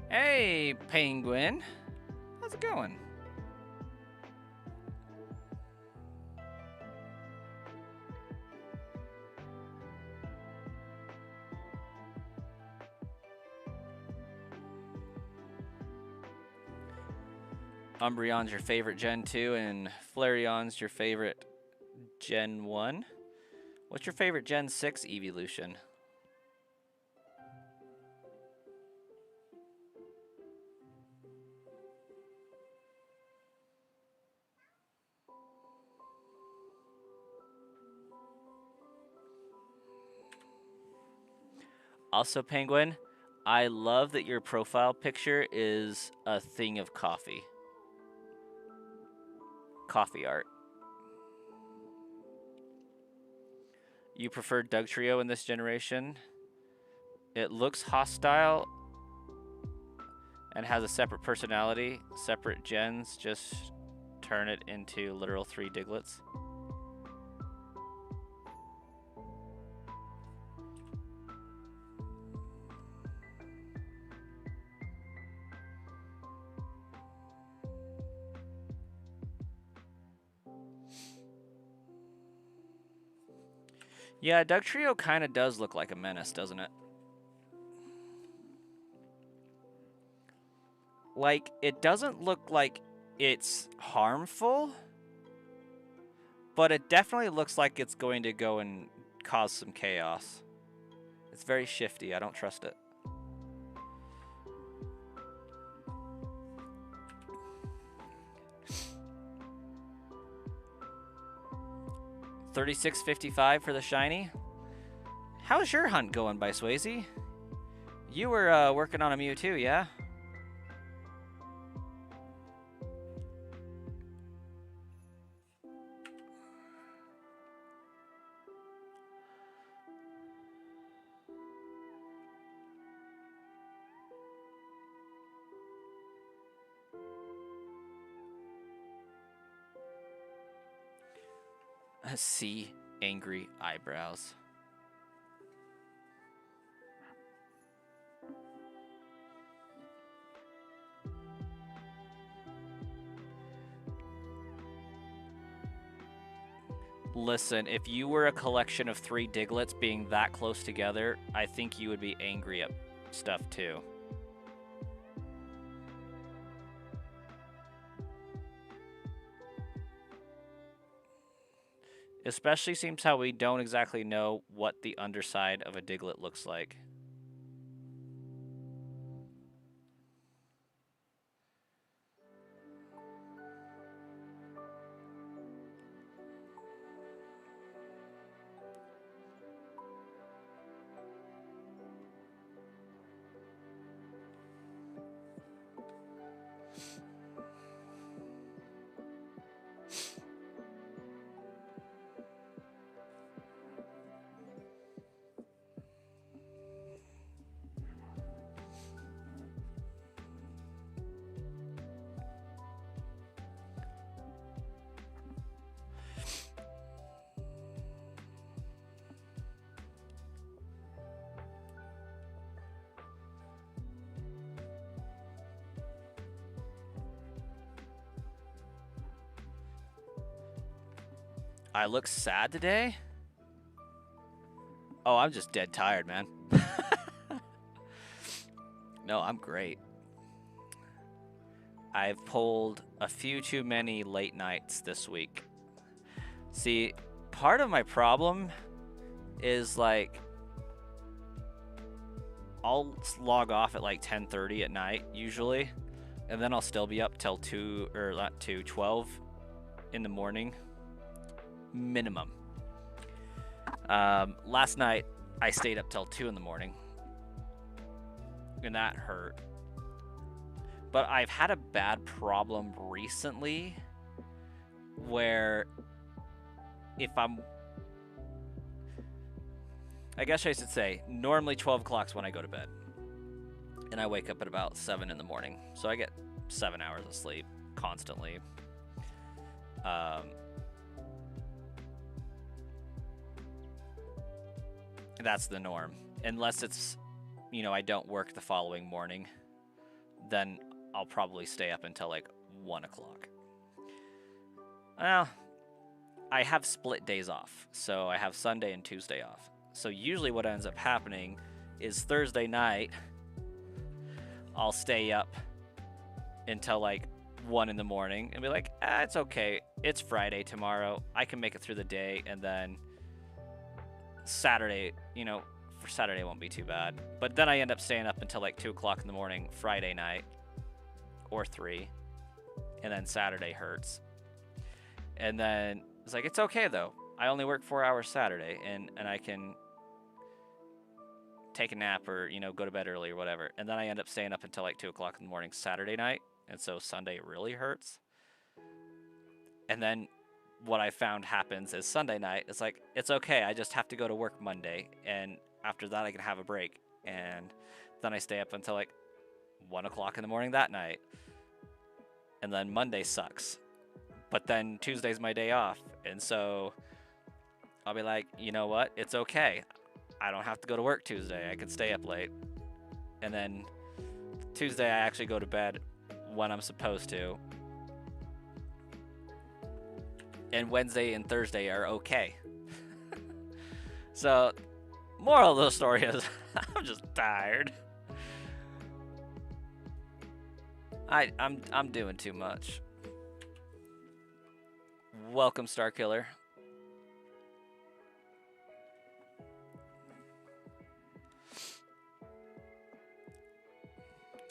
Hey, Penguin. How's it going? Umbreon's your favorite Gen 2, and Flareon's your favorite Gen 1. What's your favorite Gen 6 evolution? Also, Penguin, I love that your profile picture is a thing of coffee. Coffee art. You prefer Dugtrio in this generation? It looks hostile and has a separate personality. Separate gens just turn it into literal 3 Diglets. Yeah, Dugtrio kind of does look like a menace, doesn't it? Like, it doesn't look like it's harmful, but it definitely looks like it's going to go and cause some chaos. It's very shifty. I don't trust it. $36.55 for the shiny. How's your hunt going, by Swayze? You were working on a Mewtwo, yeah? See angry eyebrows. Listen, if you were a collection of 3 Diglets being that close together, I think you would be angry at stuff too. Especially seems how we don't exactly know what the underside of a Diglett looks like. I look sad today? Oh, I'm just dead tired, man. No, I'm great. I've pulled a few too many late nights this week. See, part of my problem is like I'll log off at like 10:30 at night usually, and then I'll still be up till 12 in the morning minimum. Last night I stayed up till 2 in the morning, and that hurt. But I've had a bad problem recently where I guess I should say, normally 12 o'clock's when I go to bed. And I wake up at about 7 in the morning. So I get 7 hours of sleep constantly. That's the norm. Unless it's, I don't work the following morning, then I'll probably stay up until like 1 o'clock. Well, I have split days off. So I have Sunday and Tuesday off. So usually what ends up happening is Thursday night, I'll stay up until like 1 in the morning and be like, it's okay. It's Friday tomorrow. I can make it through the day. And then Saturday, for Saturday won't be too bad. But then I end up staying up until like 2 o'clock in the morning Friday night or 3. And then Saturday hurts. And then it's like, it's okay though. I only work 4 hours Saturday and I can take a nap or, go to bed early or whatever. And then I end up staying up until like 2 o'clock in the morning Saturday night. And so Sunday really hurts. And then what I found happens is Sunday night, it's like, it's okay. I just have to go to work Monday. And after that, I can have a break. And then I stay up until like 1 o'clock in the morning that night. And then Monday sucks. But then Tuesday's my day off. And so I'll be like, you know what? It's okay. I don't have to go to work Tuesday. I can stay up late. And then Tuesday, I actually go to bed when I'm supposed to. And Wednesday and Thursday are okay. So, moral of the story is, I'm just tired. I'm doing too much. Welcome, Starkiller.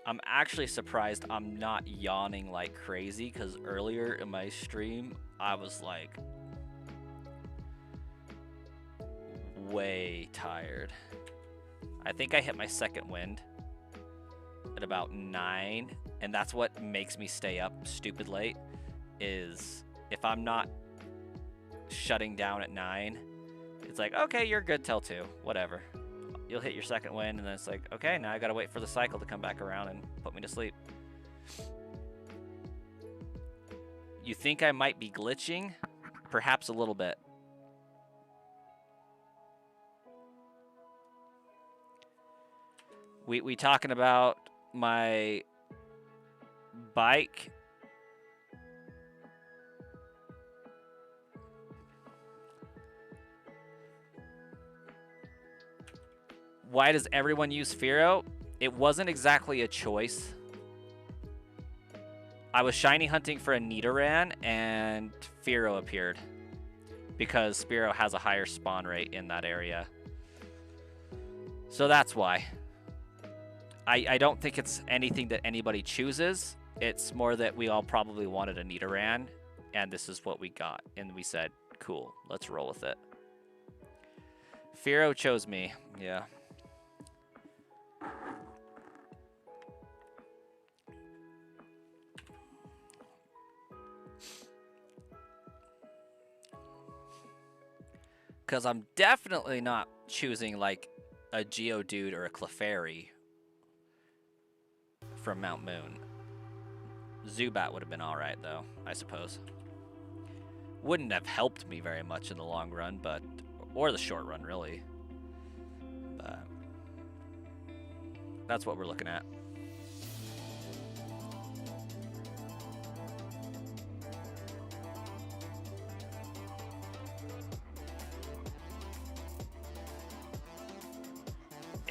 I'm actually surprised I'm not yawning like crazy, because earlier in my stream, I was like way tired. I think I hit my second wind at about 9, and that's what makes me stay up stupid late, is if I'm not shutting down at 9, it's like, okay, you're good till 2, whatever. You'll hit your second wind, and then it's like, okay, now I gotta wait for the cycle to come back around and put me to sleep. You think I might be glitching? Perhaps a little bit. We talking about my bike? Why does everyone use Firo? It wasn't exactly a choice. I was shiny hunting for a Nidoran, and Firo appeared because Firo has a higher spawn rate in that area. So that's why. I don't think it's anything that anybody chooses. It's more that we all probably wanted a Nidoran, and this is what we got. And we said, cool, let's roll with it. Firo chose me, yeah. Because I'm definitely not choosing like a Geodude or a Clefairy from Mount Moon. Zubat would have been alright though, I suppose. Wouldn't have helped me very much in the long run, but, or the short run really. But that's what we're looking at.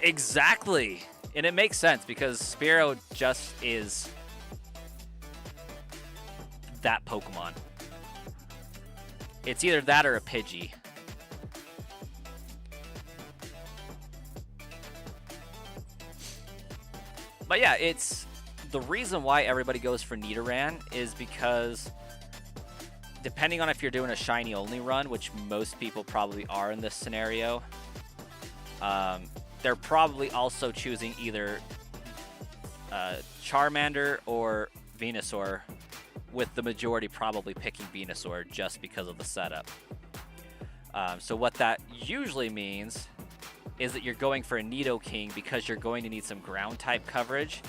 Exactly. And it makes sense because Spearow just is that Pokemon. It's either that or a Pidgey. But yeah, it's the reason why everybody goes for Nidoran is because depending on if you're doing a shiny only run, which most people probably are in this scenario, they're probably also choosing either Charmander or Venusaur, with the majority probably picking Venusaur just because of the setup. So what that usually means is that you're going for a Nidoking because you're going to need some ground type coverage,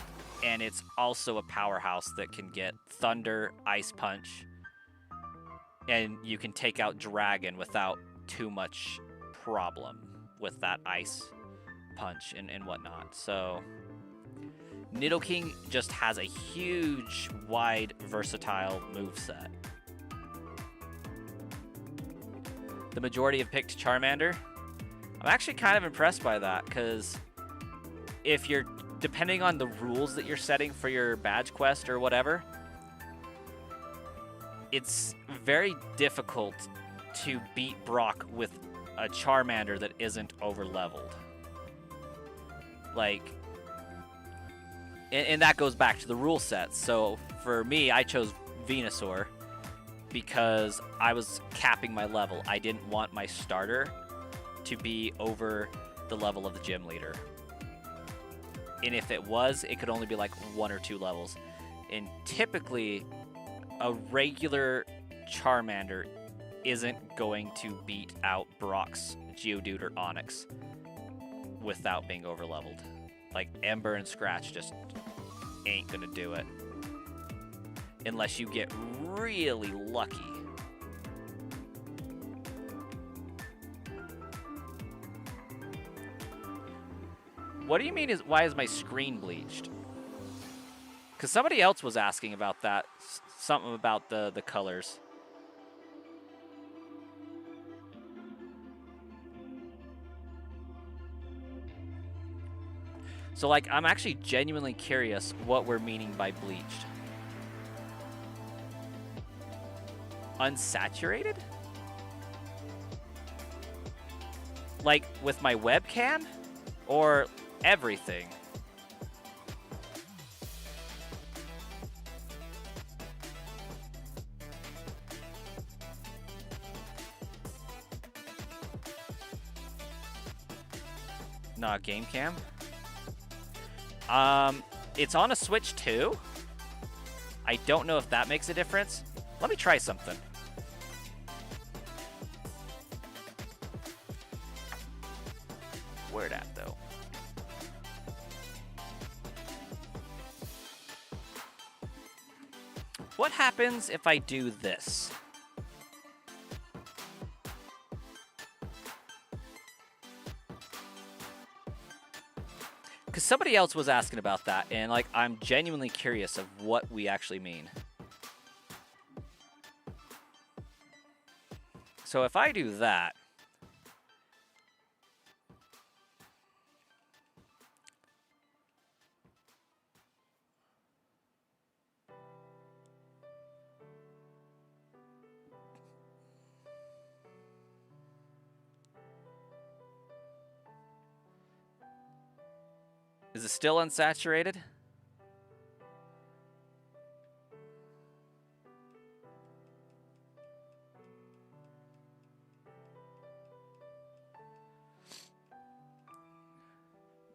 and it's also a powerhouse that can get Thunder, Ice Punch, and you can take out Dragon without too much problem with that Ice Punch and whatnot. So Nidoking just has a huge, wide, versatile moveset. The majority have picked Charmander. I'm actually kind of impressed by that, because if you're, depending on the rules that you're setting for your badge quest or whatever, it's very difficult to beat Brock with a Charmander that isn't over-leveled. Like, and that goes back to the rule sets. So for me, I chose Venusaur because I was capping my level. I didn't want my starter to be over the level of the gym leader. And if it was, it could only be like 1 or 2 levels. And typically, a regular Charmander isn't going to beat out Brock's Geodude or Onix without being over-leveled. Like, Ember and Scratch just ain't gonna do it. Unless you get really lucky. What do you mean why is my screen bleached? Because somebody else was asking about that. Something about the colors. So, like, I'm actually genuinely curious what we're meaning by bleached. Unsaturated? Like, with my webcam? Or everything? Not game cam? It's on a Switch too. I don't know if that makes a difference. Let me try something. Where at though? What happens if I do this? Because somebody else was asking about that, and like I'm genuinely curious of what we actually mean. So if I do that, is it still unsaturated?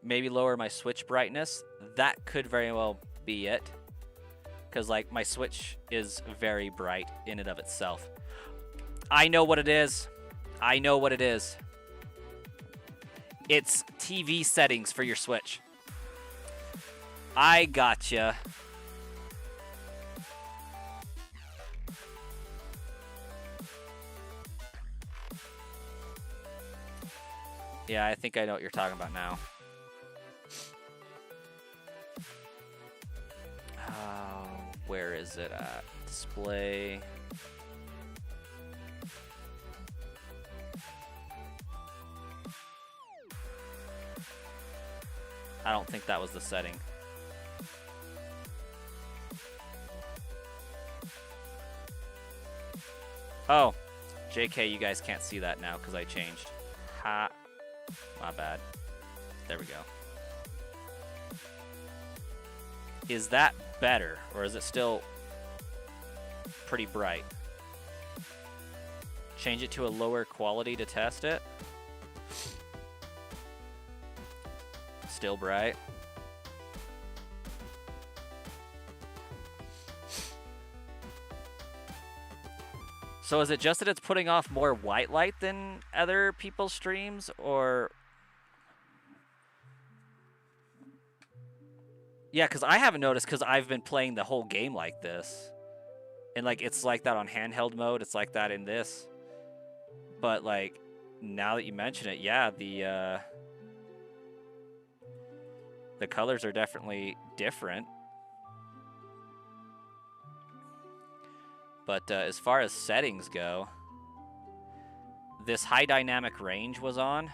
Maybe lower my Switch brightness. That could very well be it. Because, like, my Switch is very bright in and of itself. I know what it is. I know what it is. It's TV settings for your Switch. I gotcha. Yeah, I think I know what you're talking about now. Where is it at? Display. I don't think that was the setting. Oh, JK, you guys can't see that now because I changed. Ha, my bad. There we go. Is that better, or is it still pretty bright? Change it to a lower quality to test it. Still bright. So is it just that it's putting off more white light than other people's streams, or... Yeah, because I haven't noticed, because I've been playing the whole game like this. And, like, it's like that on handheld mode. It's like that in this. But, like, now that you mention it, yeah, the colors are definitely different. But as far as settings go, this high dynamic range was on.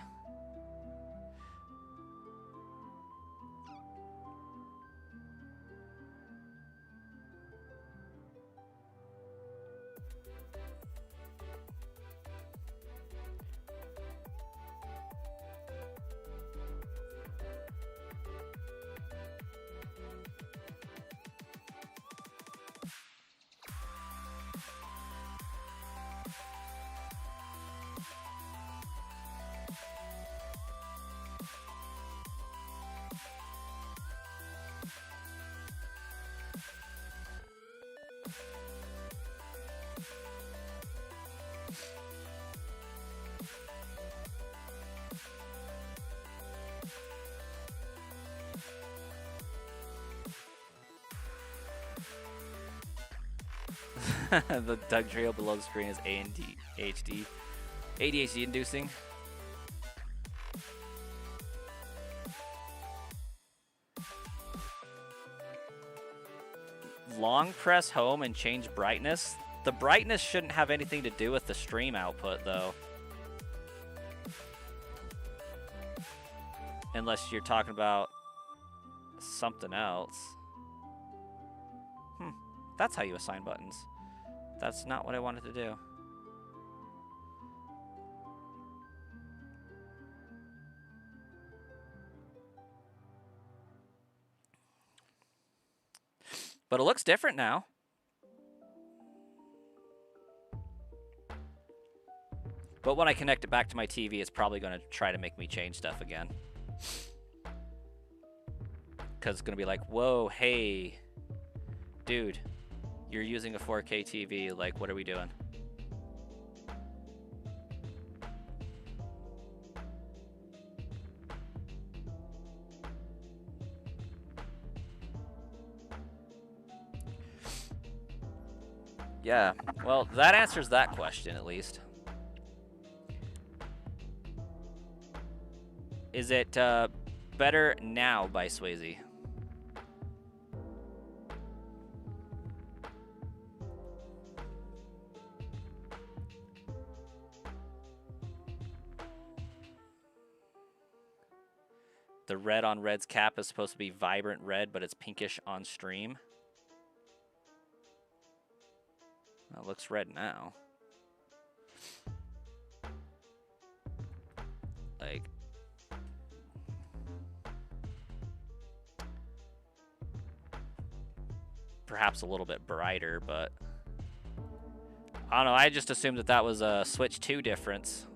The Doug trail below the screen is ADHD. ADHD inducing. Long press home and change brightness. The brightness shouldn't have anything to do with the stream output, though. Unless you're talking about something else. That's how you assign buttons. That's not what I wanted to do. But it looks different now. But when I connect it back to my TV, it's probably going to try to make me change stuff again. Because it's going to be like, whoa, hey, dude, you're using a 4K TV. Like, what are we doing? Yeah, well, that answers that question, at least. Is it better now by Swayze? The red on red's cap is supposed to be vibrant red, but it's pinkish on stream. That looks red now. Like, perhaps a little bit brighter, but I don't know. I just assumed that that was a Switch 2 difference.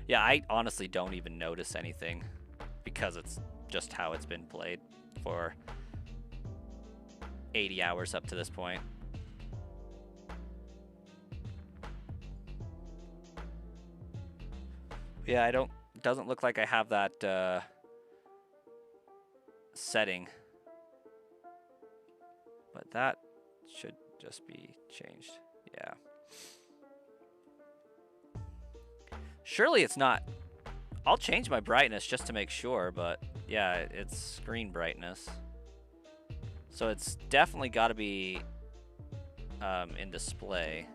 Yeah, I honestly don't even notice anything because it's just how it's been played for 80 hours up to this point. Yeah, doesn't look like I have that setting. But that should just be changed. Yeah. Surely it's not. I'll change my brightness just to make sure, but yeah, it's screen brightness. So it's definitely got to be in display.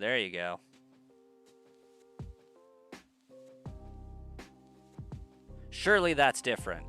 There you go. Surely that's different.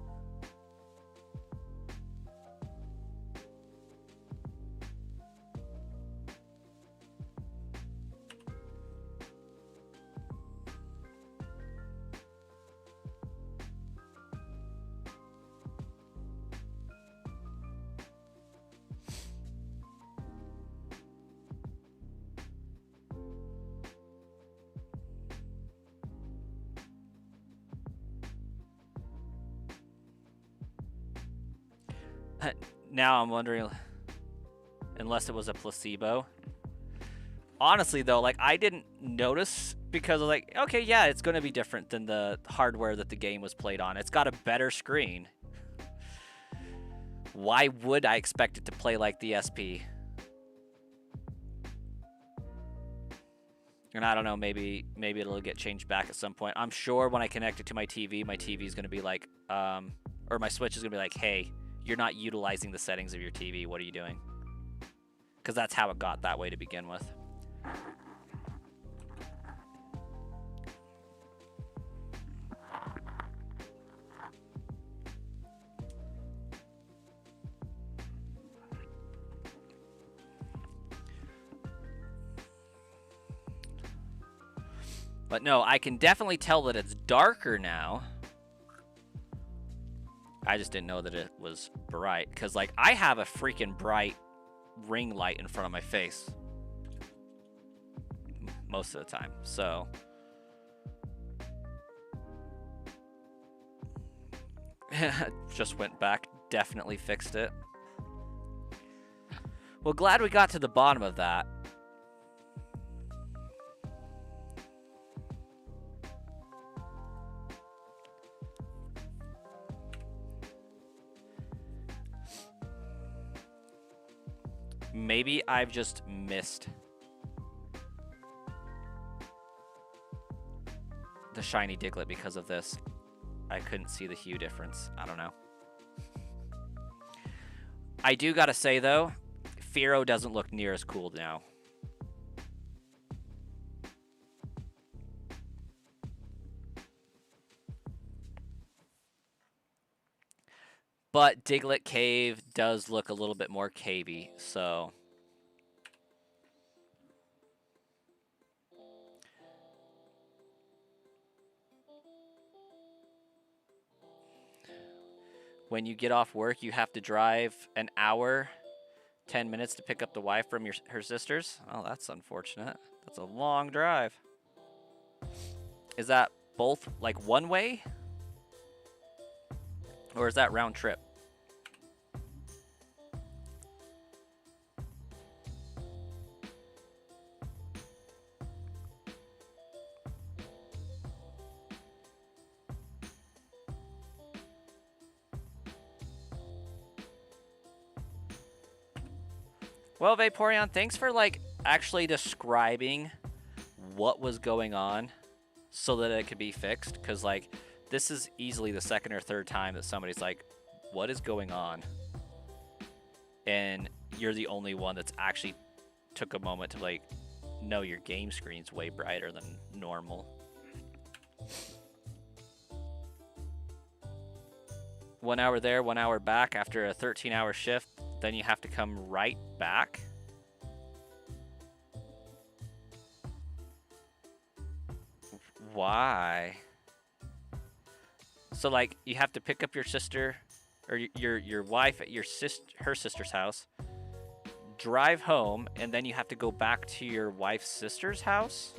Now I'm wondering, unless it was a placebo. Honestly, though, like, I didn't notice because I was like, okay, yeah, it's going to be different than the hardware that the game was played on. It's got a better screen. Why would I expect it to play like the SP? And I don't know, maybe it'll get changed back at some point. I'm sure when I connect it to my TV is going to be like, or my Switch is going to be like, hey, you're not utilizing the settings of your TV. What are you doing? Because that's how it got that way to begin with. But no, I can definitely tell that it's darker now. I just didn't know that it was bright. Because, like, I have a freaking bright ring light in front of my face. Most of the time. So. Just went back. Definitely fixed it. Well, glad we got to the bottom of that. Maybe I've just missed the shiny Diglett because of this. I couldn't see the hue difference. I don't know. I do gotta say, though, Fearow doesn't look near as cool now. But Diglett Cave does look a little bit more cavey, so. When you get off work, you have to drive an hour, 10 minutes to pick up the wife from her sisters. Oh, that's unfortunate. That's a long drive. Is that both, like, one way? Or is that round trip? Well, Vaporeon, thanks for, like, actually describing what was going on so that it could be fixed. Because, like, this is easily the second or third time that somebody's like, what is going on? And you're the only one that's actually took a moment to, like, no, your game screen's way brighter than normal. 1 hour there, 1 hour back after a 13-hour shift. Then you have to come right back. Why? So, like, you have to pick up your sister or your wife at her sister's house, drive home, and then you have to go back to your wife's sister's house?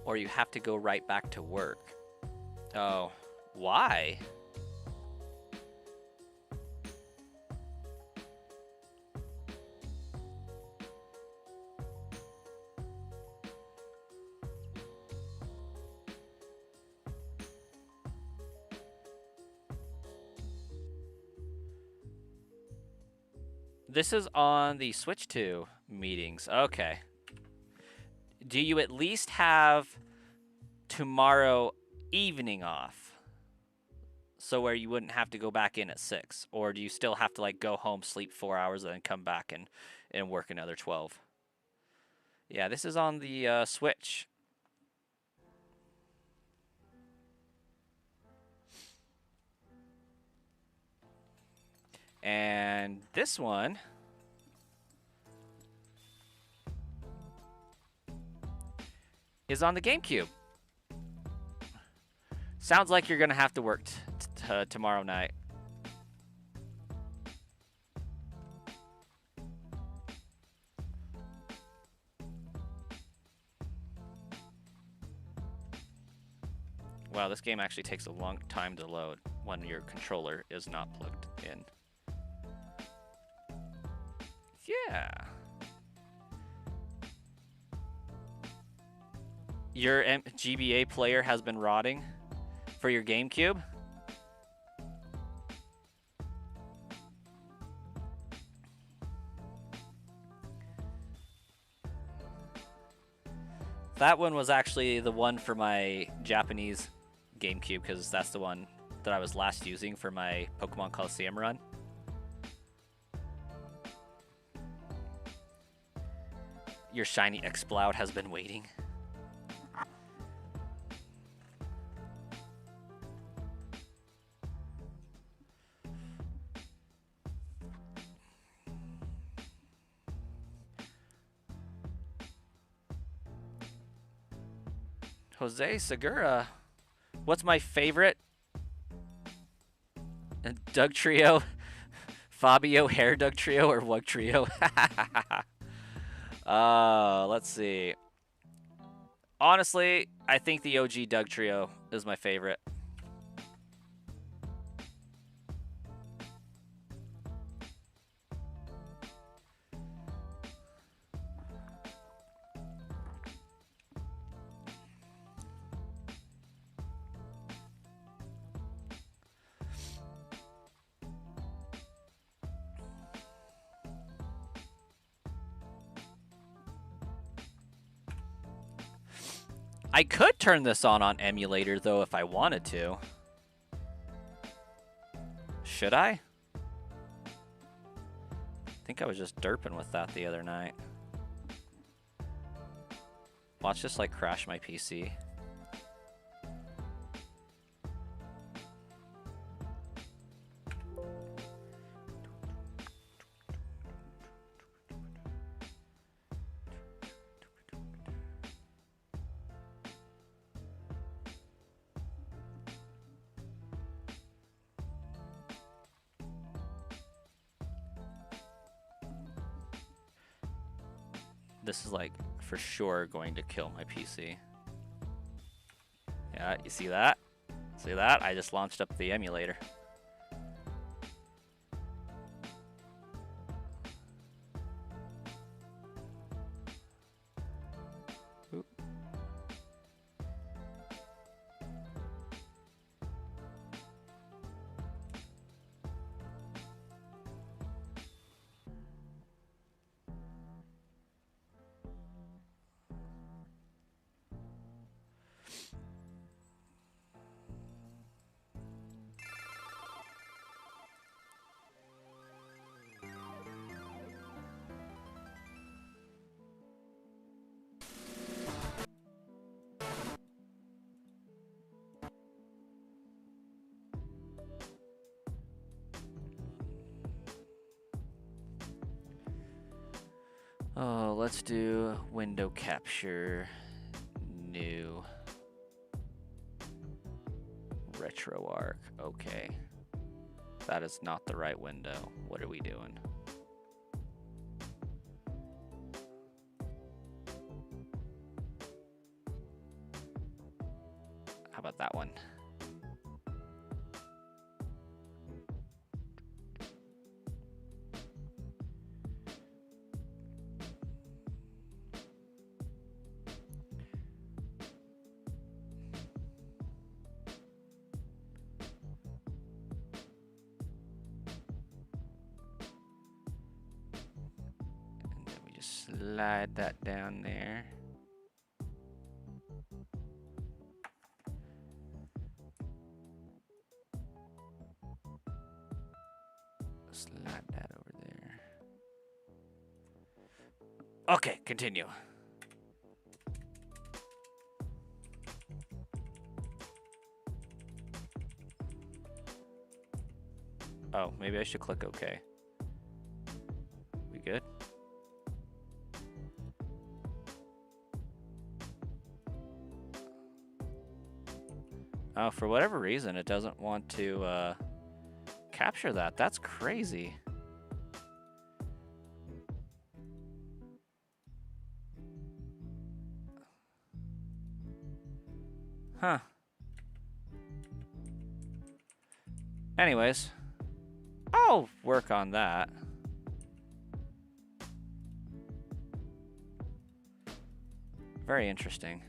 Or you have to go right back to work. Oh, why? This is on the Switch 2 meetings. Okay. Do you at least have tomorrow evening off? So where you wouldn't have to go back in at 6? Or do you still have to like go home, sleep 4 hours, and then come back and work another 12? Yeah, this is on the Switch. And this one is on the GameCube. Sounds like you're going to have to work tomorrow night. Wow, this game actually takes a long time to load when your controller is not plugged in. Yeah. Your GBA player has been rotting for your GameCube? That one was actually the one for my Japanese GameCube, because that's the one that I was last using for my Pokemon Coliseum run. Your shiny Exploud has been waiting. Jose Segura. What's my favorite? Doug Trio? Fabio Hair Doug Trio or Wug Trio? Let's see. Honestly, I think the OG Doug Trio is my favorite. I could turn this on emulator, though, if I wanted to. Should I? I think I was just derping with that the other night. Watch this, like, crash my PC. This is like for sure going to kill my PC. Yeah, you see that? See that? I just launched up the emulator. Oop. Oh, let's do window capture, new, RetroArch. Okay. That is not the right window. What are we doing? How about that one? Slide that down there. Slide that over there. Okay, continue. Oh, maybe I should click OK. We good? Oh, for whatever reason, it doesn't want to capture that. That's crazy. Huh. Anyways, I'll work on that. Very interesting.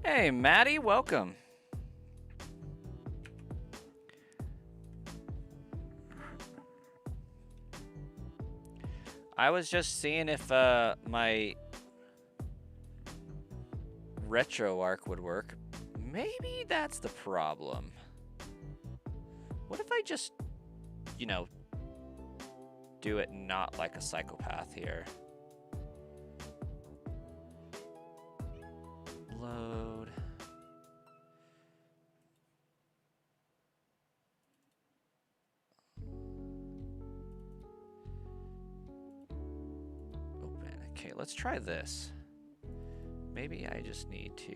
Hey, Maddie, welcome. I was just seeing if my RetroArch would work. Maybe that's the problem. What if I just, you know, do it not like a psychopath here? Load. Open. Okay, let's try this. Maybe I just need to...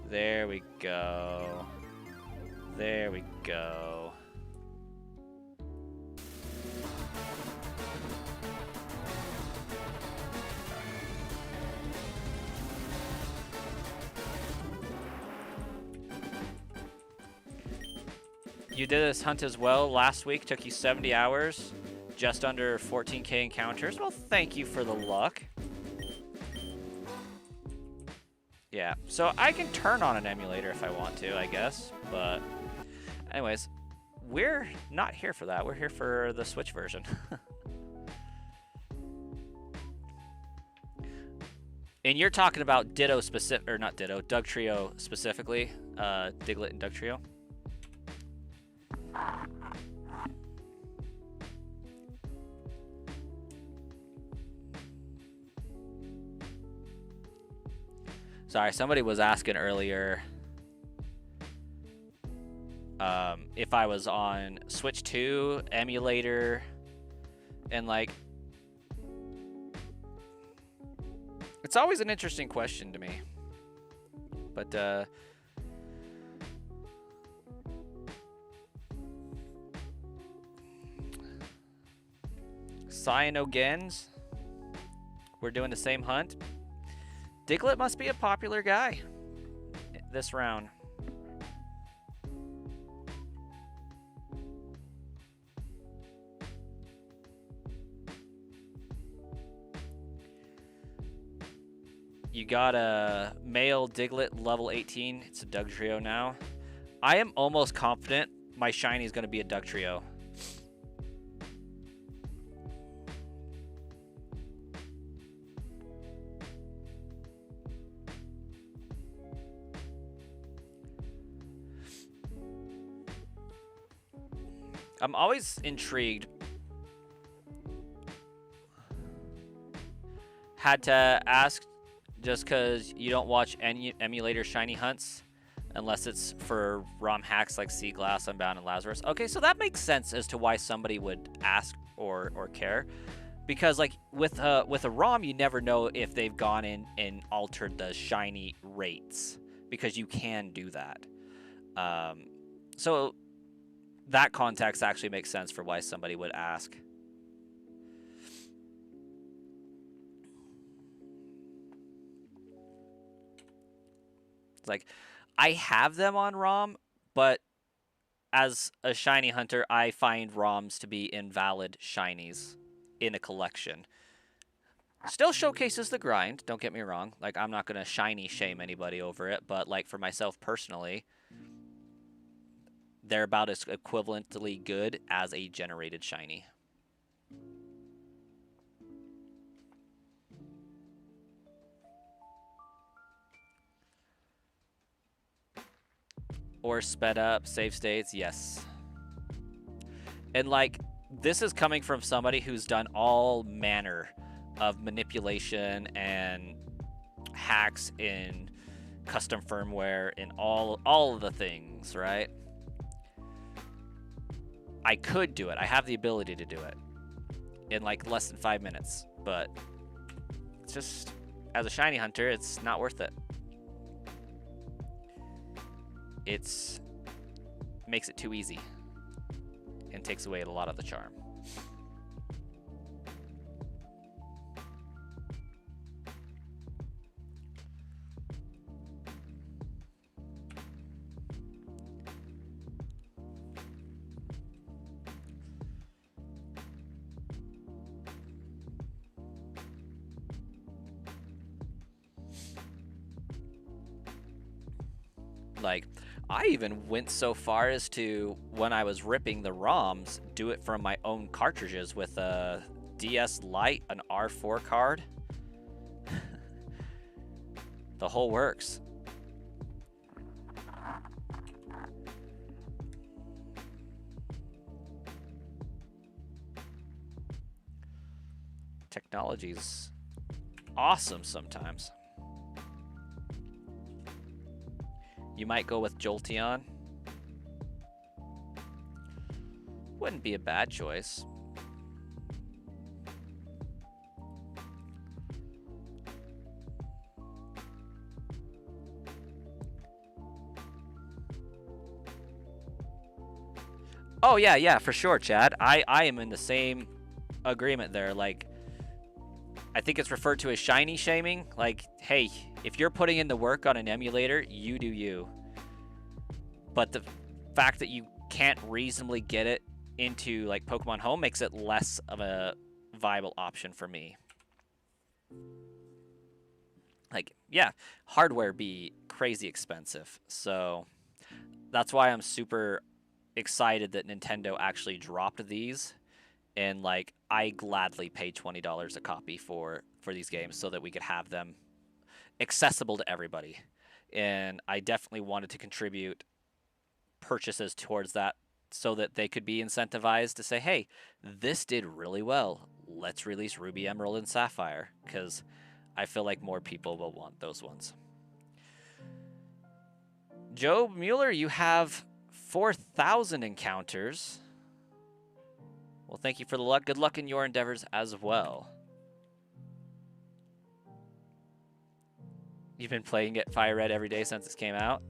There we go. There we go. You did this hunt as well last week. Took you 70 hours. Just under 14K encounters. Well, thank you for the luck. Yeah, so I can turn on an emulator if I want to, I guess. But anyways, we're not here for that. We're here for the Switch version. And you're talking about Ditto specific, or not Ditto, Dugtrio specifically, Diglett and Dugtrio. Sorry, somebody was asking earlier if I was on Switch 2, emulator, and like... It's always an interesting question to me. But, Cyanogens, we're doing the same hunt. Diglett must be a popular guy this round. You got a male Diglett level 18. It's a Dugtrio now. I am almost confident my shiny is going to be a Dugtrio. I'm always intrigued. Had to ask just because you don't watch any emulator shiny hunts unless it's for ROM hacks like Sea Glass, Unbound, and Lazarus. Okay, so that makes sense as to why somebody would ask or care. Because like with a ROM, you never know if they've gone in and altered the shiny rates, because you can do that. So that context actually makes sense for why somebody would ask. It's like, I have them on ROM, but as a shiny hunter, I find ROMs to be invalid shinies in a collection. Still showcases the grind, don't get me wrong. Like, I'm not going to shiny shame anybody over it, but, like, for myself personally, they're about as equivalently good as a generated shiny. Or sped up, save states, yes. And, like, this is coming from somebody who's done all manner of manipulation and hacks in custom firmware and all of the things, right? I could do it. I have the ability to do it in like less than 5 minutes, but it's just, as a shiny hunter, it's not worth it. It's makes it too easy and takes away a lot of the charm. Like, I even went so far as to, when I was ripping the ROMs, do it from my own cartridges with a DS Lite, an R4 card. The whole works. Technology's awesome sometimes. You might go with Jolteon. Wouldn't be a bad choice. Oh, yeah, for sure, Chad. I am in the same agreement there. Like, I think it's referred to as shiny shaming. Like, hey, if you're putting in the work on an emulator, you do you. But the fact that you can't reasonably get it into, like, Pokemon Home makes it less of a viable option for me. Like, yeah, hardware be crazy expensive. So that's why I'm super excited that Nintendo actually dropped these. And, like, I gladly paid $20 a copy for these games so that we could have them accessible to everybody. And I definitely wanted to contribute purchases towards that so that they could be incentivized to say, hey, this did really well. Let's release Ruby, Emerald, and Sapphire, because I feel like more people will want those ones. Joe Mueller, you have 4,000 encounters. Well, thank you for the luck. Good luck in your endeavors as well. You've been playing it Fire Red every day since it came out?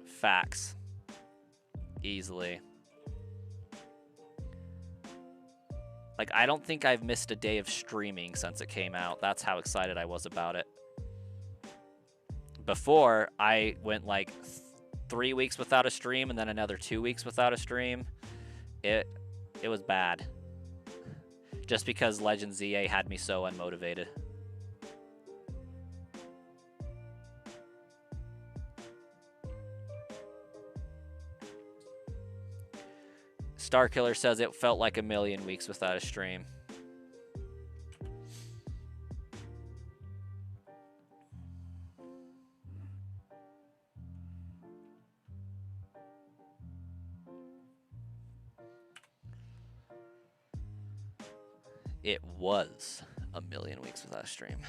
Facts. Easily. Like, I don't think I've missed a day of streaming since it came out. That's how excited I was about it. Before, I went like 3 weeks without a stream and then another 2 weeks without a stream. It was bad. Just because Legends ZA had me so unmotivated. Starkiller says it felt like a million weeks without a stream. It was a million weeks without a stream.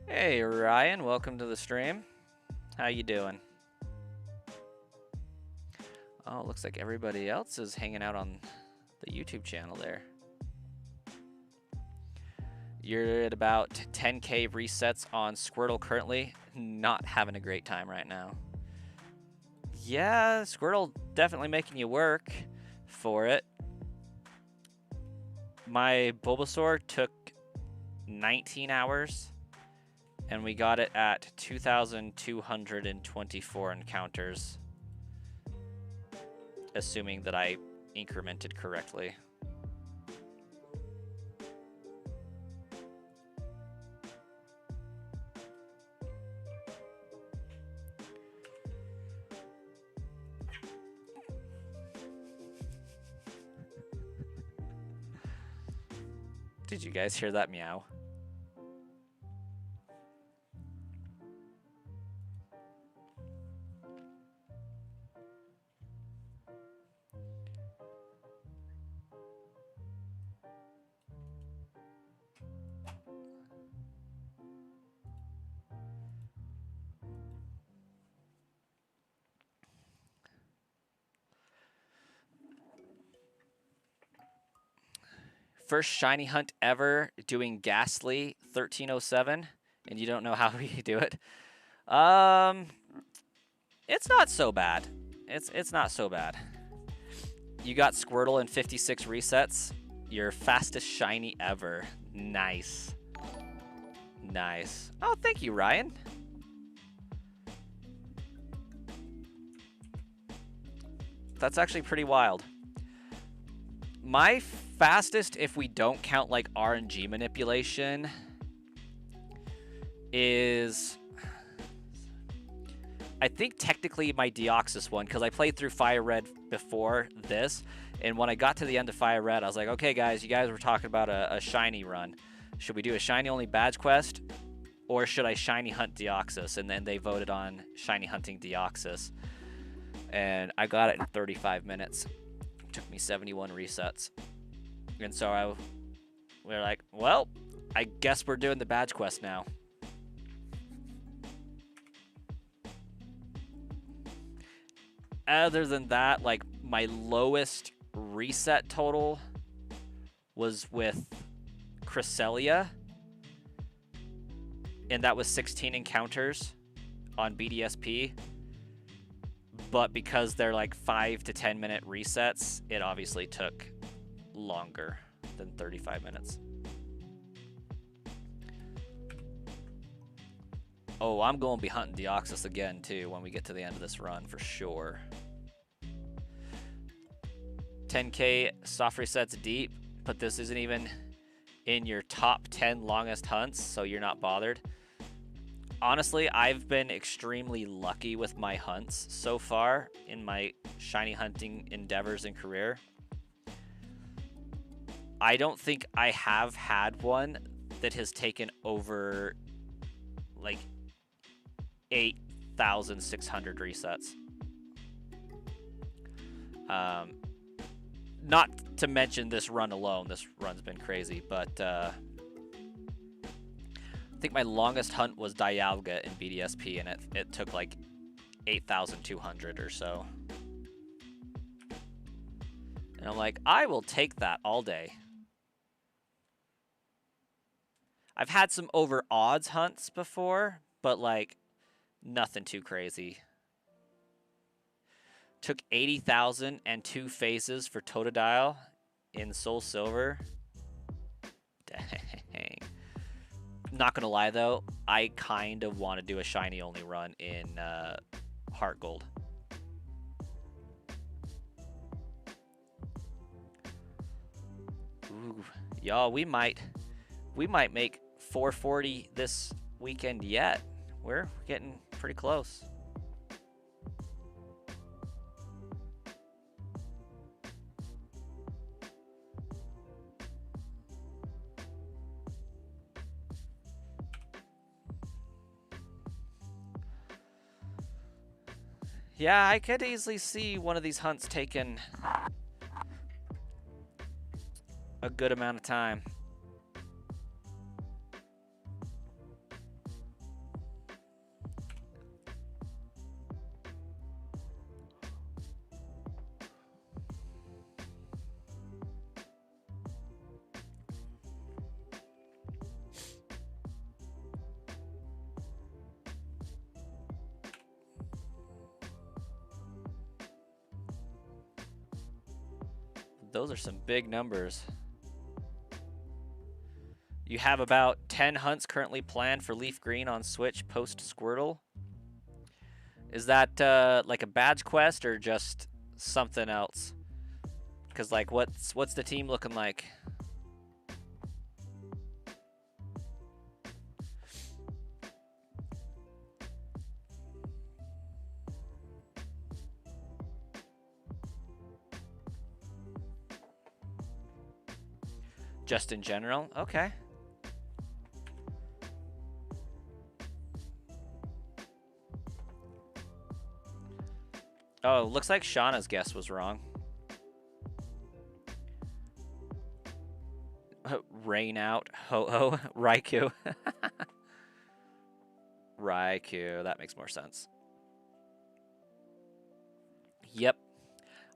Hey Ryan, welcome to the stream. How you doing? Oh, looks like everybody else is hanging out on the YouTube channel there. You're at about 10K resets on Squirtle currently. Not having a great time right now. Yeah, Squirtle definitely making you work for it. My Bulbasaur took 19 hours And we got it at 2,224 encounters, assuming that I incremented correctly. Did you guys hear that meow? First shiny hunt ever doing Ghastly 1307, and you don't know how we do it. It's not so bad. It's not so bad. You got Squirtle in 56 resets. Your fastest shiny ever. Nice. Nice. Oh, thank you, Ryan. That's actually pretty wild. My fastest, if we don't count like RNG manipulation, is... I think technically my Deoxys one, because I played through Fire Red before this, and when I got to the end of Fire Red, I was like, okay guys, you guys were talking about a shiny run. Should we do a shiny only badge quest, or should I shiny hunt Deoxys? And then they voted on shiny hunting Deoxys, and I got it in 35 minutes. It took me 71 resets. And so we're like, well, I guess we're doing the badge quest now. Other than that, like, my lowest reset total was with Cresselia, and that was 16 encounters on BDSP. But because they're like 5 to 10 minute resets, it obviously took longer than 35 minutes. Oh, I'm going to be hunting Deoxys again, too, when we get to the end of this run, for sure. 10K soft resets deep, but this isn't even in your top 10 longest hunts, so you're not bothered. Honestly, I've been extremely lucky with my hunts so far in my shiny hunting endeavors and career. I don't think I have had one that has taken over, like, 8,600 resets. Not to mention this run alone. This run's been crazy, but I think my longest hunt was Dialga in BDSP, and it took like 8,200 or so. And I'm like, I will take that all day. I've had some over odds hunts before, but like nothing too crazy. Took 80,000 and 2 phases for Totodile in Soul Silver. Dang. Not gonna lie though, I kind of want to do a shiny only run in Heart Gold. Ooh, y'all, we might make 440 this weekend yet. We're getting pretty close. Yeah, I could easily see one of these hunts taking a good amount of time. Those are some big numbers. You have about 10 hunts currently planned for Leaf Green on Switch post Squirtle. Is that like a badge quest or just something else? Because like, what's the team looking like? Just in general? Okay. Oh, looks like Shauna's guess was wrong. Rain out. Ho-Oh. Raikou. Raikou. That makes more sense. Yep.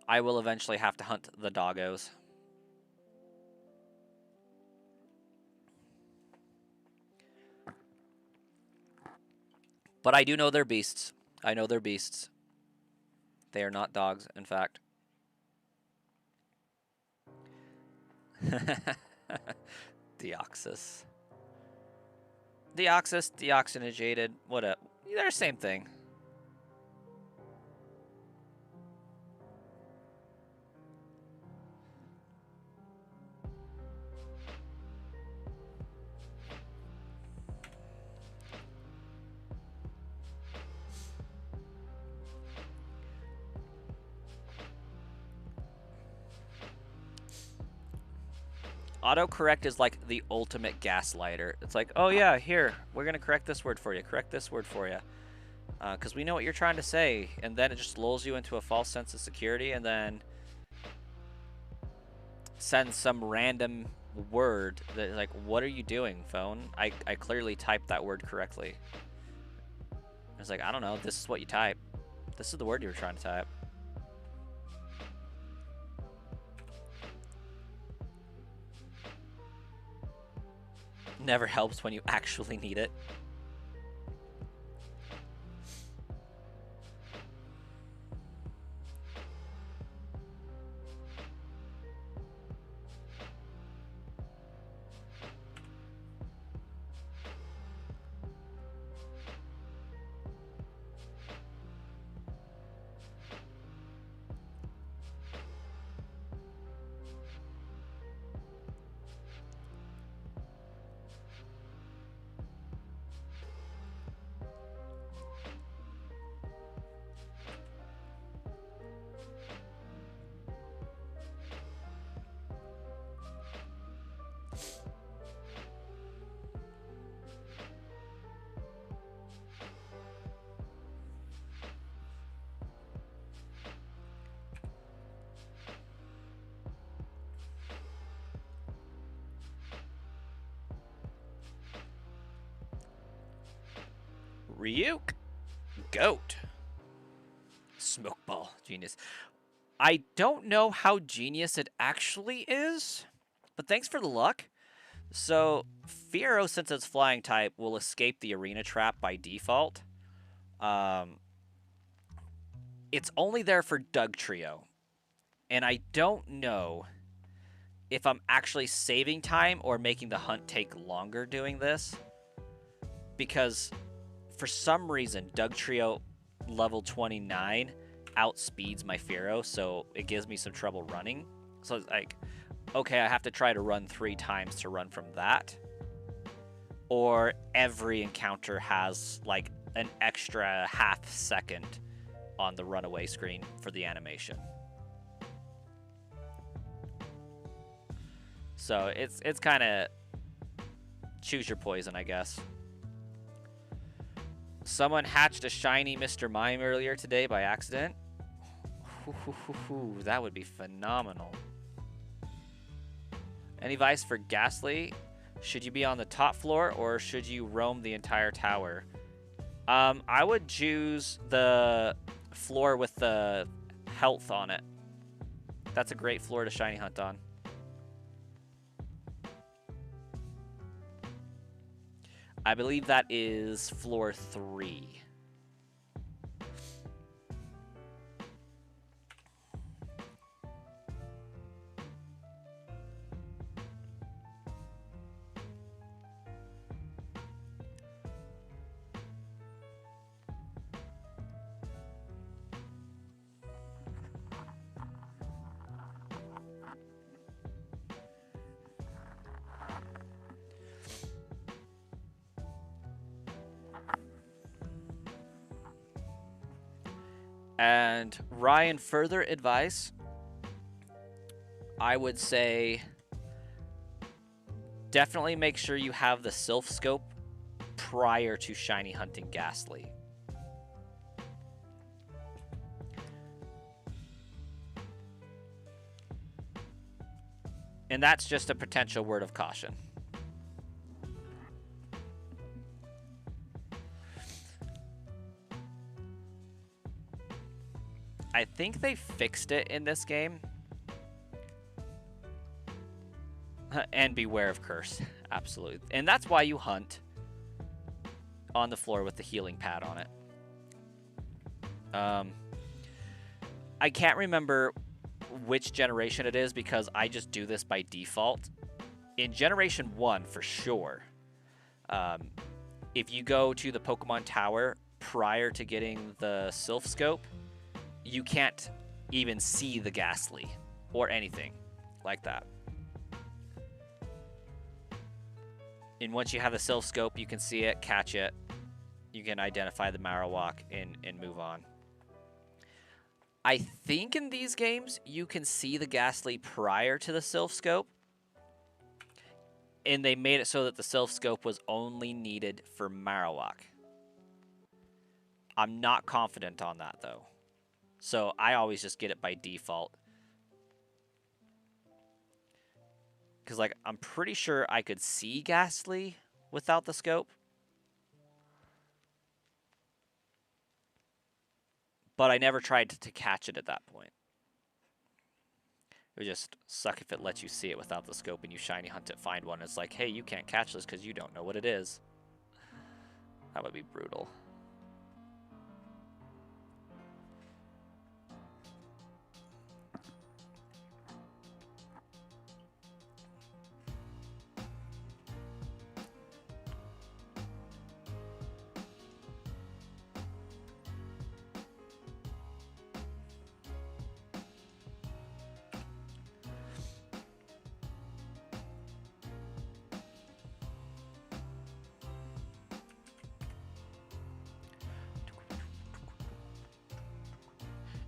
I will eventually have to hunt the doggos. But I do know they're beasts. I know they're beasts. They are not dogs, in fact. Deoxys. Deoxys, deoxygenated, what up? They're the same thing. Autocorrect is like the ultimate gaslighter. It's like, oh yeah, here, we're going to correct this word for you, correct this word for you. Because we know what you're trying to say, and then it just lulls you into a false sense of security, and then sends some random word that is like, what are you doing, phone? I clearly typed that word correctly. It's like, I don't know, this is what you type. This is the word you were trying to type. Never helps when you actually need it. Ryuk. Goat. Smoke ball. Genius. I don't know how genius it actually is, but thanks for the luck. So, Fearow, since it's flying type, will escape the arena trap by default. It's only there for Dugtrio. And I don't know if I'm actually saving time or making the hunt take longer doing this. Because for some reason, Dugtrio level 29 outspeeds my Fearow, so it gives me some trouble running. So it's like, okay, I have to try to run 3 times to run from that. Or every encounter has like an extra half second on the runaway screen for the animation. So it's kind of choose your poison, I guess. Someone hatched a shiny Mr. Mime earlier today by accident. That would be phenomenal. Any advice for Ghastly? Should you be on the top floor or should you roam the entire tower? I would choose the floor with the health on it. That's a great floor to shiny hunt on. I believe that is floor 3. And Ryan, further advice, I would say definitely make sure you have the Sylph Scope prior to shiny hunting Ghastly. And that's just a potential word of caution. I think they fixed it in this game. And beware of curse. Absolutely. And that's why you hunt on the floor with the healing pad on it. I can't remember which generation it is because I just do this by default. In Generation 1, for sure, if you go to the Pokemon Tower prior to getting the Sylph Scope, you can't even see the Ghastly or anything like that. And once you have the Sylph Scope, you can see it, catch it. You can identify the Marowak and move on. I think in these games, you can see the Ghastly prior to the Sylph Scope. And they made it so that the Sylph Scope was only needed for Marowak. I'm not confident on that, though. So I always just get it by default. Because, like, I'm pretty sure I could see Ghastly without the scope. But I never tried to catch it at that point. It would just suck if it lets you see it without the scope and you shiny hunt it, find one. It's like, hey, you can't catch this because you don't know what it is. That would be brutal.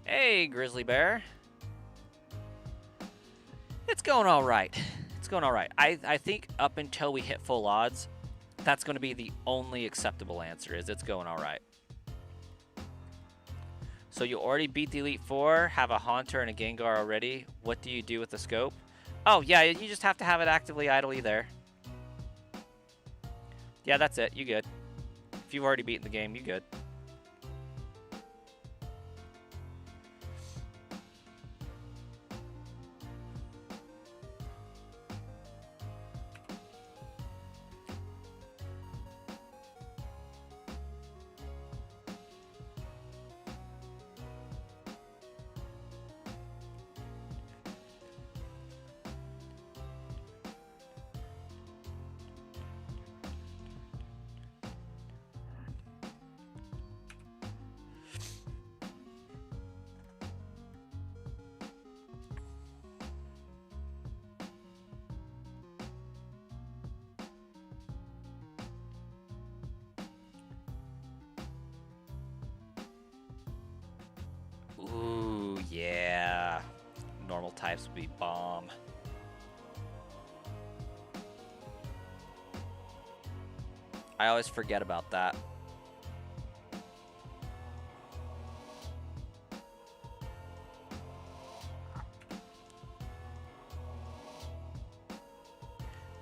Hey, Grizzly Bear. It's going all right. It's going all right. I think up until we hit full odds, that's going to be the only acceptable answer, is it's going all right. So you already beat the Elite Four, have a Haunter and a Gengar already. What do you do with the scope? Oh, yeah, you just have to have it actively idly there. Yeah, that's it. You good. If you've already beaten the game, you good. Ooh, yeah. Normal types would be bomb. I always forget about that.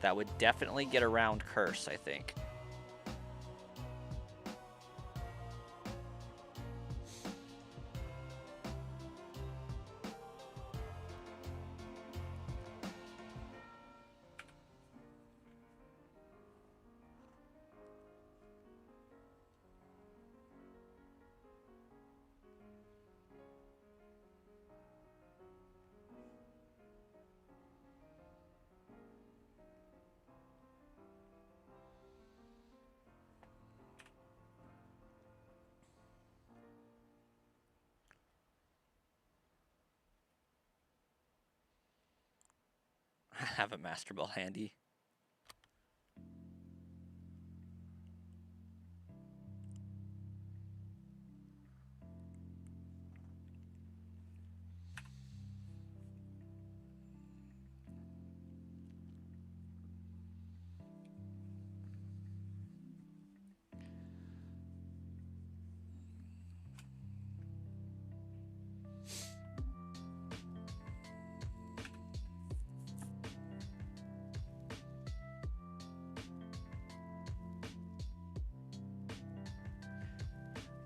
That would definitely get around Curse, I think. Have a Master Ball handy.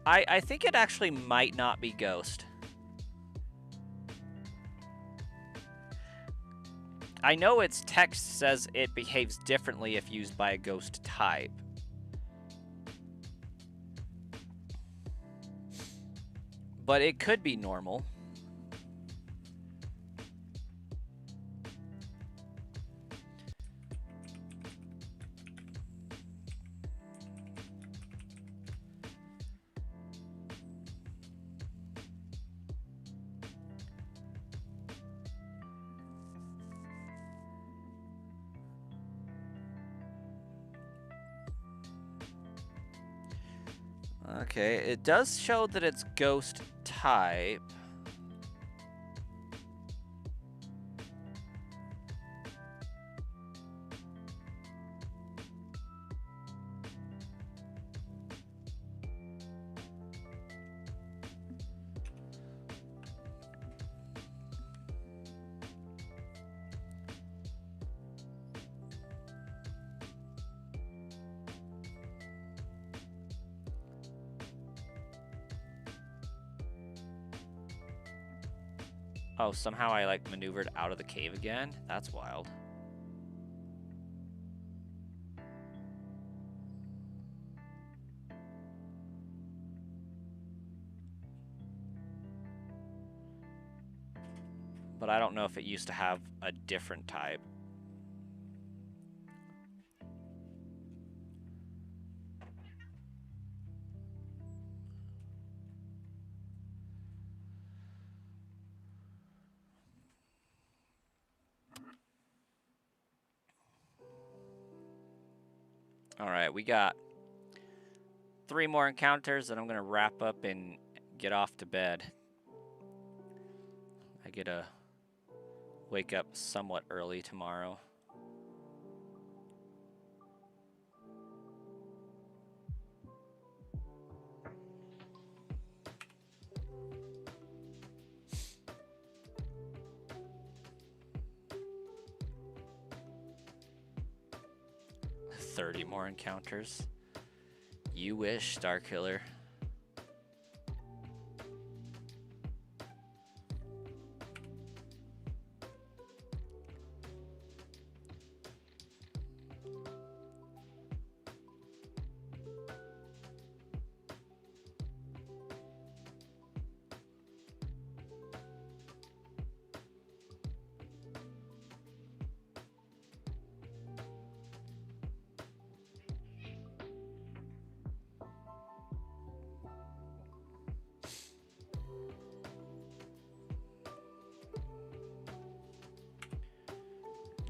I think it actually might not be ghost. I know its text says it behaves differently if used by a ghost type. But it could be normal. Okay, it does show that it's ghost type. Oh, somehow I like maneuvered out of the cave again? That's wild. But I don't know if it used to have a different type. All right, we got 3 more encounters, and I'm going to wrap up and get off to bed. I get to wake up somewhat early tomorrow. $30 more encounters. You wish, Starkiller.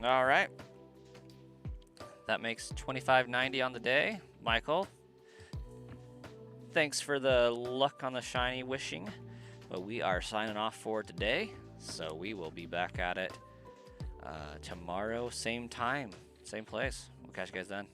All right. That makes $25.90 on the day. Michael, thanks for the luck on the shiny wishing. But we are signing off for today. So we will be back at it tomorrow, same time, same place. We'll catch you guys then.